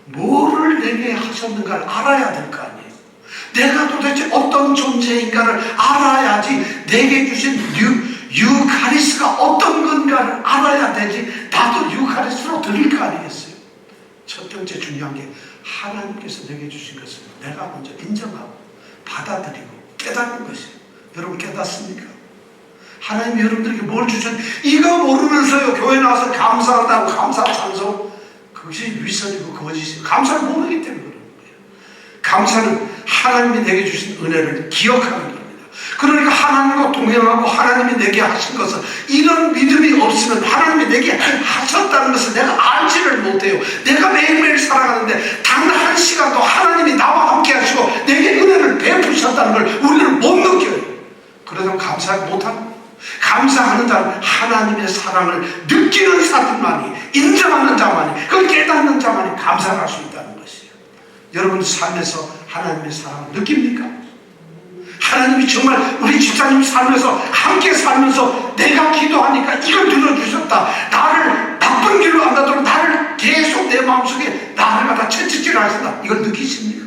뭐를 내게 하셨는가를 알아야 될 거 아니에요. 내가 도대체 어떤 존재인가를 알아야지 내게 주신 유카리스가 어떤 건가를 알아야 되지 나도 유카리스로 드릴 거 아니겠어요. 첫 번째 중요한 게 하나님께서 내게 주신 것을 내가 먼저 인정하고 받아들이고 깨닫는 것이에요. 여러분 깨닫습니까? 하나님이 여러분들에게 뭘 주셨는지 이거 모르면서요 교회 나와서 감사한다고 감사 찬송, 그것이 위선이고 거짓이고 감사를 모르기 때문에 그런 거예요. 감사는 하나님이 내게 주신 은혜를 기억하는 겁니다. 그러니까 하나님과 동행하고 하나님이 내게 하신 것을 이런 믿음이 없으면 하나님이 내게 하셨다는 것을 내가 알지를 못해요. 내가 매일매일 살아가는데 단 한 시간도 하나님이 나와 함께 하시고 내게 은혜를 베푸셨다는 걸 우리는 못 느껴요. 그래서 감사를 못합니다. 감사하는 자는 하나님의 사랑을 느끼는 사람만이, 인정하는 자만이, 그걸 깨닫는 자만이 감사를 할 수 있다는 것이에요. 여러분 삶에서 하나님의 사랑을 느낍니까? 하나님이 정말 우리 집사님 살면서 함께 살면서 내가 기도하니까 이걸 들어주셨다, 나를 나쁜 길로 안 가도록 나를 계속 내 마음속에 나를 갖다 채찍질 하신다, 이걸 느끼십니까?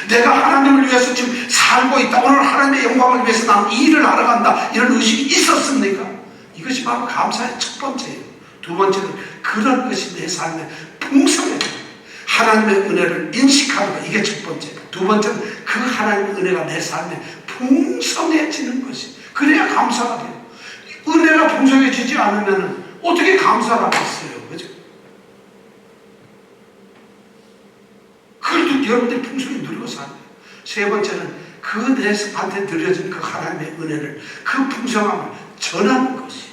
내가 하나님을 위해서 지금 살고 있다, 오늘 하나님의 영광을 위해서 나는 이 일을 하러 간다, 이런 의식이 있었습니까? 이것이 바로 감사의 첫 번째예요. 두 번째는 그런 것이 내 삶에 풍성해져요. 하나님의 은혜를 인식하는 것, 이게 첫 번째. 두 번째는 그 하나님의 은혜가 내 삶에 풍성해지는 것이, 그래야 감사가 돼요. 은혜가 풍성해지지 않으면 어떻게 감사를 하겠어요? 그죠? 그걸 여러분들이 풍성히 누리고 살아요. 세 번째는 그 내한테 드려진 그 하나님의 은혜를, 그 풍성함을 전하는 것이,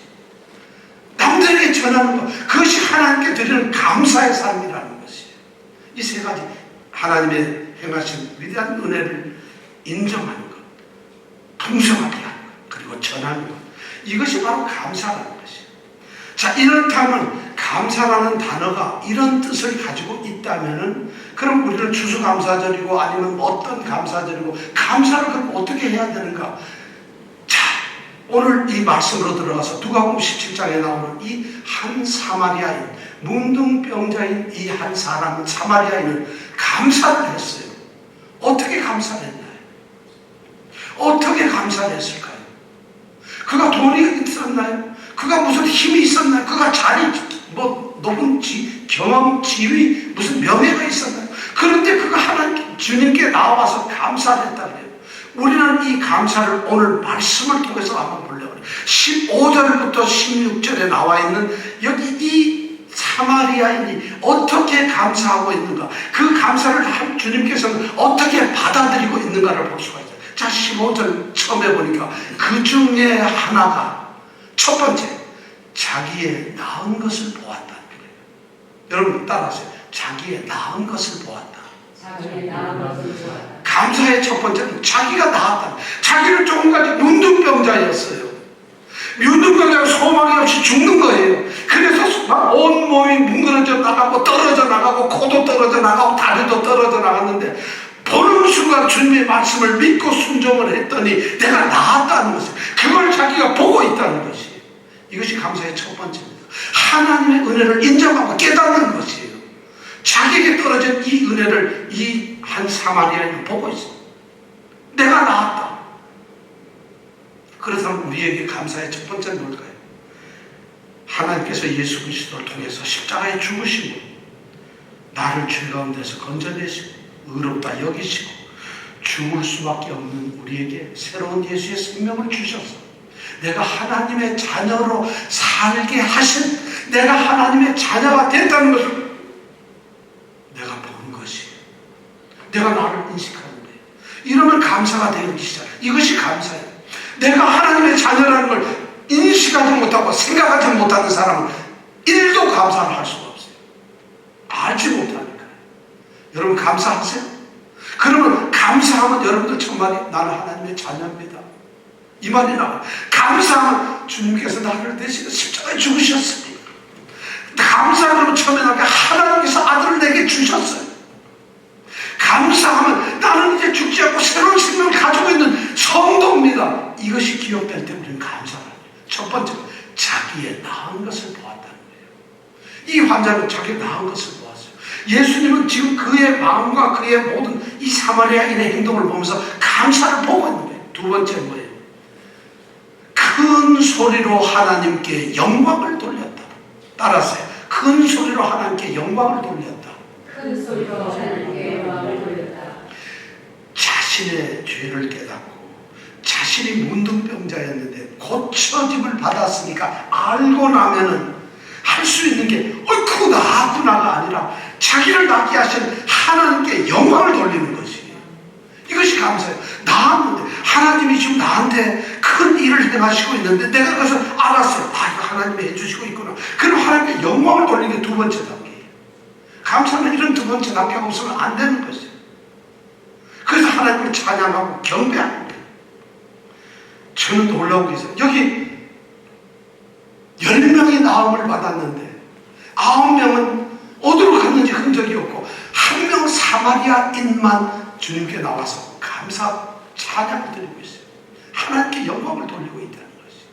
남들에게 전하는 것, 그것이 하나님께 드리는 감사의 삶이라는 것이에요. 이 세 가지, 하나님의 행하신 위대한 은혜를 인정하는 것, 풍성하게 하는 것, 그리고 전하는 것, 이것이 바로 감사라는 것이에요. 자, 이렇다면 감사라는 단어가 이런 뜻을 가지고 있다면은, 그럼 우리는 추수감사절이고 아니면 어떤 감사절이고, 감사를 그럼 어떻게 해야 되는가? 자, 오늘 이 말씀으로 들어가서 누가복음 17장에 나오는 이 한 사마리아인, 문둥병자인 이 한 사람 사마리아인은 감사를 했어요. 어떻게 감사를 했나요? 어떻게 감사를 했을까요? 그가 돈이 있었나요? 그가 무슨 힘이 있었나요? 그가 자리, 높은 경험, 지위, 무슨 명예가 있었나요? 그런데 그가 하나님, 주님께 나와서 감사를 했다고요. 우리는 이 감사를 오늘 말씀을 통해서 한번 보려고 해요. 15절부터 16절에 나와 있는 여기 이 사마리아인이 어떻게 감사하고 있는가, 그 감사를 주님께서는 어떻게 받아들이고 있는가를 볼 수가 있어요. 자, 15절 처음에 보니까 그 중에 하나가, 첫 번째, 자기의 낳은 것을 보았다는 거예요. 여러분 따라하세요. 자기의 낳은 것을 보았다. 자기의 낳은 것을 보았다. 감사의 첫 번째는 자기가 낳았다. 자기는 조금까지 문둥병자였어요. 문둥병자가 소망이 없이 죽는 거예요. 그 그래서 막 온몸이 뭉그러져 나가고 떨어져 나가고 코도 떨어져 나가고 다리도 떨어져 나갔는데 보는 순간 주님의 말씀을 믿고 순종을 했더니 내가 나았다는 것이에요. 그걸 자기가 보고 있다는 것이, 이것이 감사의 첫 번째입니다. 하나님의 은혜를 인정하고 깨닫는 것이에요. 자기에게 떨어진 이 은혜를 이 한 사마리아인은 보고 있어요. 내가 나았다. 그렇다면 우리에게 감사의 첫 번째는 뭘까요? 하나님께서 예수 그리스도를 통해서 십자가에 죽으시고 나를 죄 가운데서 건져내시고 의롭다 여기시고 죽을 수밖에 없는 우리에게 새로운 예수의 생명을 주셔서 내가 하나님의 자녀로 살게 하신, 내가 하나님의 자녀가 됐다는 것을 내가 보는 것이, 내가 나를 인식하는 거예요. 이러면 감사가 되기 시작. 이것이 감사예요. 내가 하나님의 자녀라는 걸 인식하지 못하고 생각하지 못하는 사람은 1도 감사를 할 수가 없어요. 알지 못하니까. 여러분 감사하세요? 그러면 감사하면 여러분들 첫말이 나는 하나님의 자녀입니다. 이 말이 나와요. 감사하면 주님께서 나를 대신해 십자가에 죽으셨습니다. 감사하면 처음에 나게 하나님께서 아들을 내게 주셨어요. 감사하면 나는 이제 죽지 않고 새로운 생명을 가지고 있는 성도입니다. 이것이 기억될 때 우리는 감사를 해요. 첫 번째, 자기의 나은 것을 보았다는 거예요. 이 환자는 자기의 나은 것을 보았어요. 예수님은 지금 그의 마음과 그의 모든 이 사마리아인의 행동을 보면서 감사를 보고 있는 거예요. 두 번째 뭐예요? 큰 소리로 하나님께 영광을 돌렸다. 따라서요. 큰 소리로 하나님께 영광을 돌렸다. 큰 소리로 하나님께 영광을 돌렸다. 자신의 죄를 깨닫고 자신이 문둥병자였는데 고쳐짐을 받았으니까 알고 나면은 할 수 있는 게 어이쿠 나구나가 아니라 자기를 낫게 하신 하나님께 영광을 돌리는 것이에요. 이것이 감사해요. 나았는데 하나님이 지금 나한테 큰 일을 행하시고 있는데 내가 그것을 알았어요. 아, 이거 하나님이 해주시고 있구나. 그럼 하나님께 영광을 돌리는 게 두 번째 단계예요. 감사는 이런 두 번째 단계가 없으면 안 되는 것이에요. 그래서 하나님을 찬양하고 경배하는 거예요. 저는 놀라운 게 있어요. 여기 10명이 나음을 받았는데 9명은 어디로 갔는지 흔적이 없고 한 명 사마리아인만 주님께 나와서 감사 찬양을 드리고 있어요. 하나님께 영광을 돌리고 있다는 것이에요.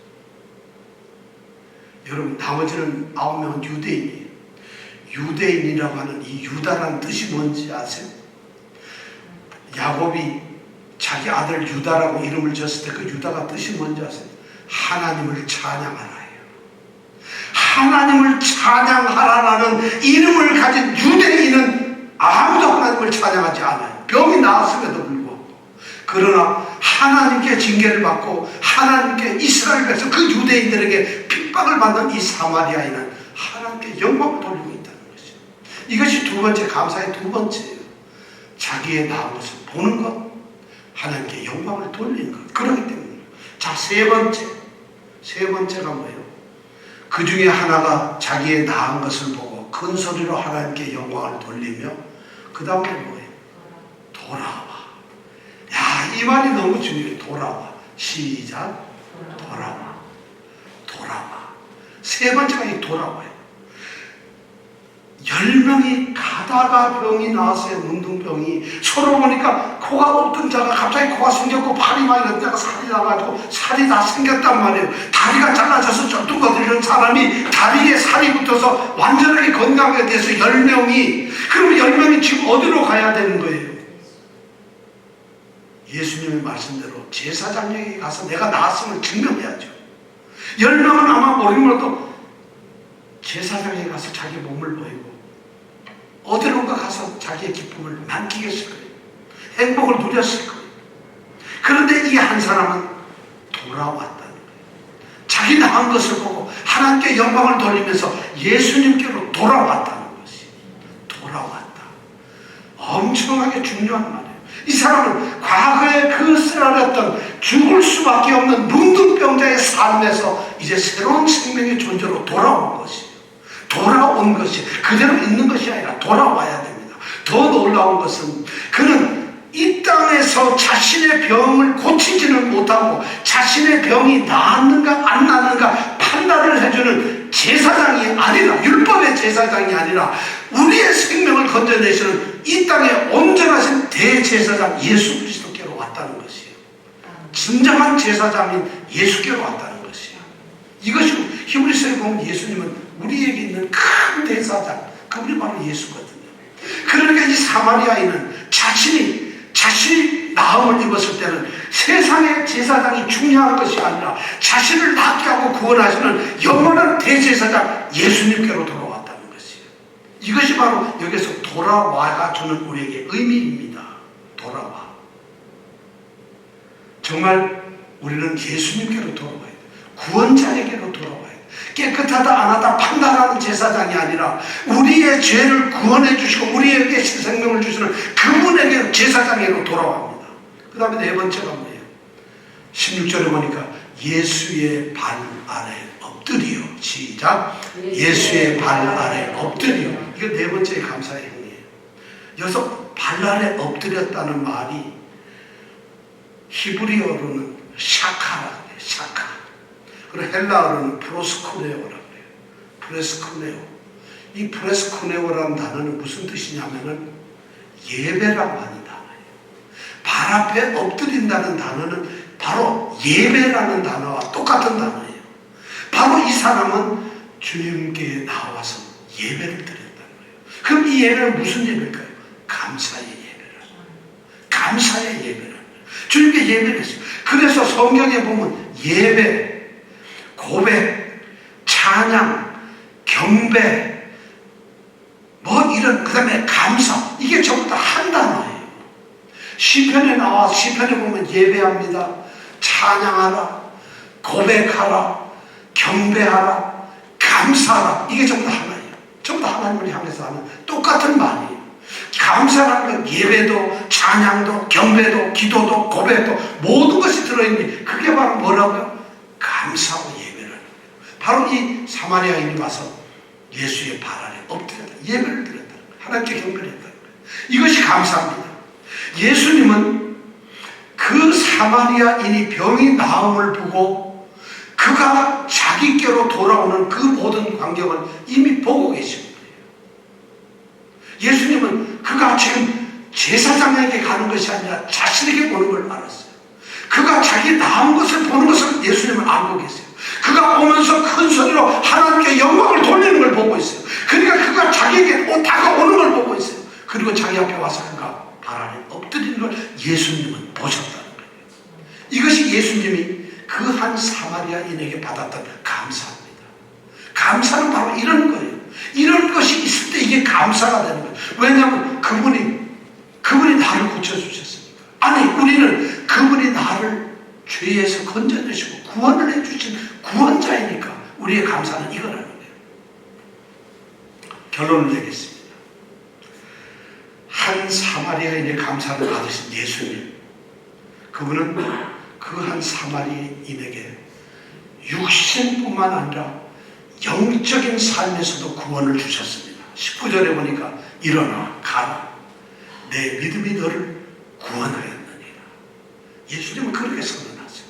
여러분 나머지는 9명은 유대인이에요. 유대인이라고 하는 이 유다라는 뜻이 뭔지 아세요? 야곱이 자기 아들 유다라고 이름을 지었을 때 그 유다가 뜻이 뭔지 아세요? 하나님을 찬양하라. 하나님을 찬양하라라는 이름을 가진 유대인은 아무도 하나님을 찬양하지 않아요. 병이 나았음에도 불구하고. 그러나 하나님께 징계를 받고 하나님께 이스라엘 백성 그 유대인들에게 핍박을 받는 이 사마리아인은 하나님께 영광을 돌리고 있다는 것이죠. 이것이 두 번째 감사의 두 번째예요. 자기의 나은 것을 보는 것, 하나님께 영광을 돌리는 것. 그렇기 때문에 자, 세 번째가 뭐예요? 그 중에 하나가 자기의 나은 것을 보고 큰 소리로 하나님께 영광을 돌리며 그 다음에 뭐예요? 돌아와. 야, 이 말이 너무 중요해요. 돌아와. 시작. 돌아와. 돌아와. 세 번째가 이 돌아와요. 10명이 가다가 병이 나왔어요. 문둥병이. 서로 보니까 코가 없던 자가 갑자기 코가 생겼고 팔이 많이 없던 자가 살이 나가지고 살이 다 생겼단 말이에요. 다리가 잘라져서 쩔뚝거리는 사람이 다리에 살이 붙어서 완전하게 건강하게 돼서 10명이. 그러면 10명이 지금 어디로 가야 되는 거예요? 예수님의 말씀대로 제사장에게 가서 내가 나았음을 증명해야죠. 10명은 아마 모르면도 제사장에 가서 자기 몸을 보이고 어디론가 가서 자기의 기쁨을 남기겠을 거예요. 행복을 누렸을 거예요. 그런데 이 한 사람은 돌아왔다는 거예요. 자기 나은 것을 보고 하나님께 영광을 돌리면서 예수님께로 돌아왔다는 것이. 돌아왔다. 엄청나게 중요한 말이에요. 이 사람은 과거에 그 쓰라렸던 죽을 수밖에 없는 문둥병자의 삶에서 이제 새로운 생명의 존재로 돌아온 것이에요. 돌아온 것이 그대로 있는 것이 아니라 돌아와야 됩니다. 더 놀라운 것은 그는 이 땅에서 자신의 병을 고치지는 못하고 자신의 병이 나았는가 안 나았는가 판단을 해주는 제사장이 아니라, 율법의 제사장이 아니라 우리의 생명을 건져내시는 이 땅에 온전하신 대제사장 예수 그리스도께로 왔다는 것이에요. 진정한 제사장인 예수께로 왔다는 것이에요. 이것이 히브리서에 보면 예수님은 우리에게 있는 큰 대사장, 그분이 바로 예수거든요. 그러니까 이 사마리아인은 자신이 나음을 입었을 때는 세상의 제사장이 중요한 것이 아니라 자신을 낫게 하고 구원하시는 영원한 대제사장 예수님께로 돌아왔다는 것이에요. 이것이 바로 여기서 돌아와가 주는 우리에게 의미입니다. 돌아와. 정말 우리는 예수님께로 돌아와야 돼. 구원자에게로 돌아와야 돼. 깨끗하다 안 하다 판단하는 제사장이 아니라 우리의 죄를 구원해 주시고 우리에게 생명을 주시는 그분에게 제사장으로 돌아옵니다. 그 다음에 네 번째가 뭐예요? 16절에 보니까 예수의 발 아래 엎드리요. 시작. 예수의 발 아래 엎드리요. 이거 네 번째 감사의 행위예요. 여기서 발 아래 엎드렸다는 말이 히브리어로는 샤카라고 해요. 샤카. 그리고 헬라어로는 프로스코네오라고 해요. 프레스코네오. 이 프레스코네오라는 단어는 무슨 뜻이냐면은 예배라고 하는 단어예요. 발 앞에 엎드린다는 단어는 바로 예배라는 단어와 똑같은 단어예요. 바로 이 사람은 주님께 나와서 예배를 드렸다는 거예요. 그럼 이 예배는 무슨 예배일까요? 감사의 예배라는 거예요. 감사의 예배라는 거예요. 주님께 예배를 했어요. 그래서 성경에 보면 예배, 고백, 찬양, 경배, 그 다음에 감사, 이게 전부 다 한 단어예요. 시편에 나와 시편에 보면 예배합니다, 찬양하라, 고백하라, 경배하라, 감사하라, 이게 전부 다 하나예요. 전부 다 하나님을 향해서 하는 똑같은 말이에요. 감사라는 건 예배도 찬양도 경배도 기도도 고백도 모든 것이 들어있니, 그게 바로 뭐라고요? 감사하고 예배를 하는 거예요. 바로 이 사마리아인이 와서 예수의 발 아래 엎드렸다, 예배를 드렸다는 거예요. 하나님께 경배를 했다는 거예요. 이것이 감사합니다. 예수님은 그 사마리아인이 병이 나음을 보고 그가 자기께로 돌아오는 그 모든 광경을 이미 보고 계신 거예요. 예수님은 그가 지금 제사장에게 가는 것이 아니라 자신에게 보는 걸 알았어요. 그가 자기 나은 것을 보는 것을 예수님은 알고 계세요. 그가 오면서 큰 소리로 하나님께 영광을 돌리는 걸 보고 있어요. 그러니까 그가 자기에게 다가오는 걸 보고 있어요. 그리고 자기 앞에 와서 그가 발 아래 엎드리는 걸 예수님은 보셨다는 거예요. 이것이 예수님이 그 한 사마리아인에게 받았던 감사입니다. 감사는 바로 이런 거예요. 이런 것이 있을 때 이게 감사가 되는 거예요. 왜냐하면 그분이 나를 고쳐주셨으니까. 아니, 우리는 그분이 나를 죄에서 건져내시고 구원을 해주신 구원자이니까 우리의 감사는 이거라는 거예요. 결론을 내겠습니다. 한 사마리아인의 감사를 받으신 예수님, 그분은 그 한 사마리아인에게 육신뿐만 아니라 영적인 삶에서도 구원을 주셨습니다. 19절에 보니까 일어나 가라, 내 믿음이 너를 구원하였느니라. 예수님은 그렇게 선언하세요.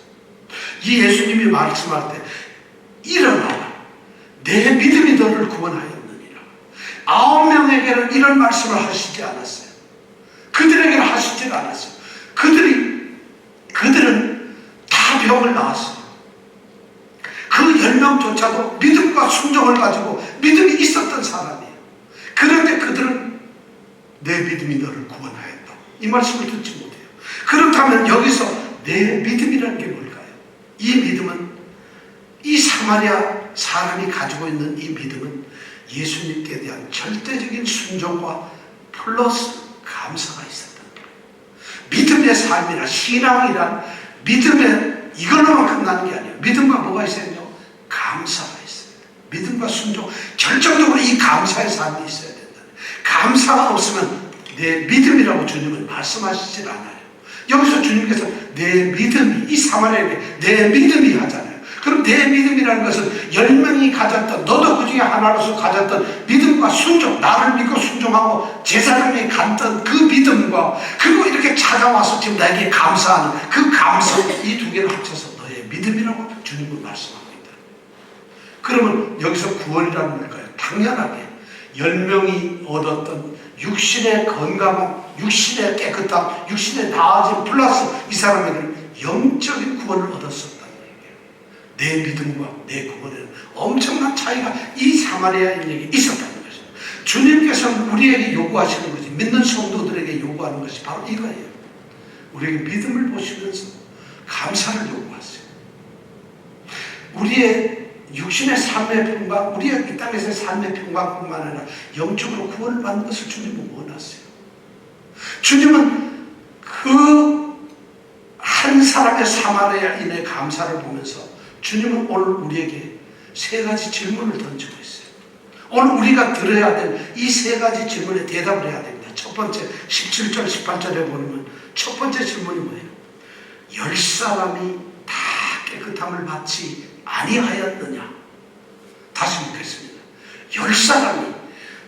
이 예수님이 말씀할 때 일어나라, 내 믿음이 너를 구원하였느니라. 9명에게는 이런 말씀을 하시지 않았어요. 그들에게는 하시지 않았어요. 그들은 다 병을 낳았어요. 그 10명조차도 믿음과 순종을 가지고 믿음이 있었던 사람이에요. 그런데 그들은 내 믿음이 너를 구원하였다, 이 말씀을 듣지 못해요. 그렇다면 여기서 내 믿음이라는 게 뭘까요? 이 믿음은, 이 사마리아 사람이 가지고 있는 이 믿음은 예수님께 대한 절대적인 순종과 플러스 감사가 있었던 거예요. 믿음의 삶이나 신앙이란 믿음의 이걸로만 끝나는 게 아니에요. 믿음과 뭐가 있어요? 감사가 있어요. 믿음과 순종, 결정적으로 이 감사의 삶이 있어야 된다. 감사가 없으면 내 믿음이라고 주님은 말씀하시질 않아요. 여기서 주님께서 내 믿음이, 이 사마리아에게 내 믿음이 하잖아요. 그럼 내 믿음이라는 것은 10명이 가졌던, 너도 그 중에 하나로서 가졌던 믿음과 순종, 나를 믿고 순종하고 제사장에 갔던 그 믿음과, 그리고 이렇게 찾아와서 지금 나에게 감사하는 그 감사, 이 두 개를 합쳐서 너의 믿음이라고 주님은 말씀하고 있다. 그러면 여기서 구원이라는 뭘까요? 당연하게 10명이 얻었던 육신의 건강함, 육신의 깨끗함, 육신의 나아짐 플러스 이 사람에게는 영적인 구원을 얻었었다는 얘기예요. 내 믿음과 내 구원에는 엄청난 차이가 이 사마리아 인에게 있었다는 것입니다. 주님께서는 우리에게 요구하시는 것이, 믿는 성도들에게 요구하는 것이 바로 이거예요. 우리에게 믿음을 보시면서 감사를 요구하세요. 우리의 육신의 삶의 평강, 우리의 이 땅에서의 삶의 평강뿐만 아니라 영적으로 구원을 받는 것을 주님은 원하세요. 주님은 그 한 사람의 사마리아인의 감사를 보면서 주님은 오늘 우리에게 세 가지 질문을 던지고 있어요. 오늘 우리가 들어야 될 이 세 가지 질문에 대답을 해야 됩니다. 첫 번째 17절 18절에 보면 첫 번째 질문이 뭐예요? 10사람이 다 깨끗함을 받지 아니하였느냐? 다시 묻겠습니다. 10사람이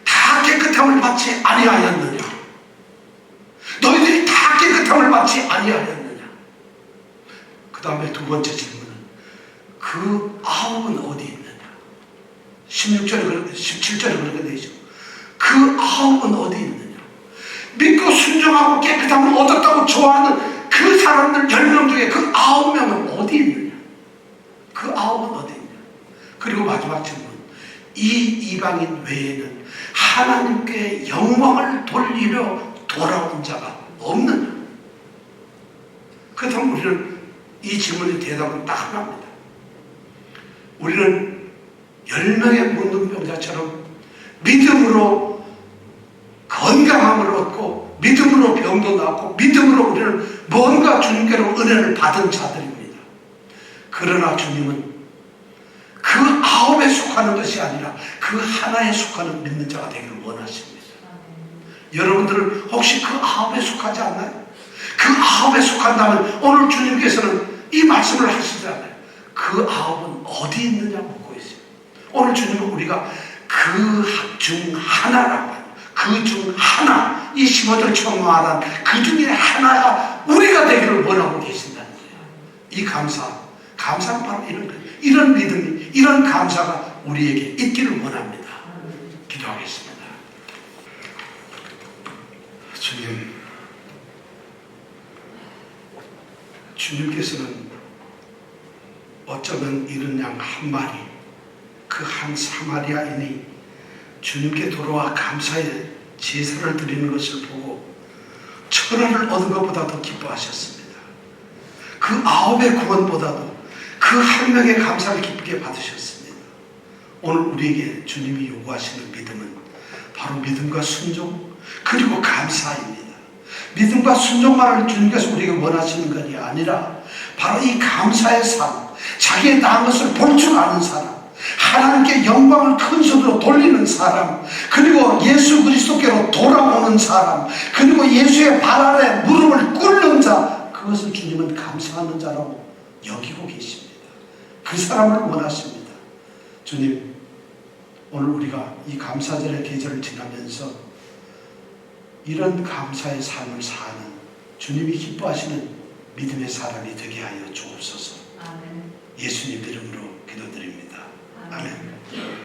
다 깨끗함을 받지 아니하였느냐? 너희들이 다 깨끗함을 받지 아니하였느냐? 그 다음에 두 번째 질문은 그 아홉은 어디 있느냐? 17절에 그렇게 되죠. 그 아홉은 어디 있느냐? 믿고 순종하고 깨끗함을 얻었다고 좋아하는 그 사람들 10명 중에 그 9명은 어디 있느냐? 그 9은 어디 있느냐? 그리고 마지막 질문, 이 이방인 외에는 하나님께 영광을 돌리려 돌아온 자가 없느냐? 그렇다면 우리는 이 질문의 대답은 딱 하나입니다. 우리는 10명의 문둥병자처럼 믿음으로 건강함을 얻고 믿음으로 병도 낫고 믿음으로 우리는 뭔가 주님께로 은혜를 받은 자들입니다. 그러나 주님은 그 9에 속하는 것이 아니라 그 하나에 속하는 믿는 자가 되기를 원하십니다. 여러분들은 혹시 그 9에 속하지 않나요? 그 9에 속한다면 오늘 주님께서는 이 말씀을 하시잖아요. 그 9은 어디 있느냐 묻고 있어요. 오늘 주님은 우리가 그 중 하나라고 해요. 그 중 하나, 이 15절 처음 말한 그 중에 하나가 우리가 되기를 원하고 계신다는 거예요. 이 감사는 바로 이런 거예요. 이런 믿음이, 이런 감사가 우리에게 있기를 원합니다. 기도하겠습니다. 주님께서는 어쩌면 이른 양 한 마리, 그 한 사마리아인이 주님께 돌아와 감사의 제사를 드리는 것을 보고 천하를 얻은 것보다 더 기뻐하셨습니다. 그 9의 구원보다도 그 한 명의 감사를 기쁘게 받으셨습니다. 오늘 우리에게 주님이 요구하시는 믿음은 바로 믿음과 순종 그리고 감사입니다. 믿음과 순종만을 주님께서 우리에게 원하시는 것이 아니라 바로 이 감사의 삶, 자기의 나은 것을 볼 줄 아는 사람, 하나님께 영광을 큰 소리로 돌리는 사람, 그리고 예수 그리스도께로 돌아오는 사람, 그리고 예수의 발 아래 무릎을 꿇는 자, 그것을 주님은 감사하는 자라고 여기고 계십니다. 그 사람을 원하십니다. 주님, 오늘 우리가 이 감사절의 계절을 지나면서 이런 감사의 삶을 사는 주님이 기뻐하시는 믿음의 사람이 되게 하여 주옵소서. 예수님 이름으로 기도드립니다. 아멘.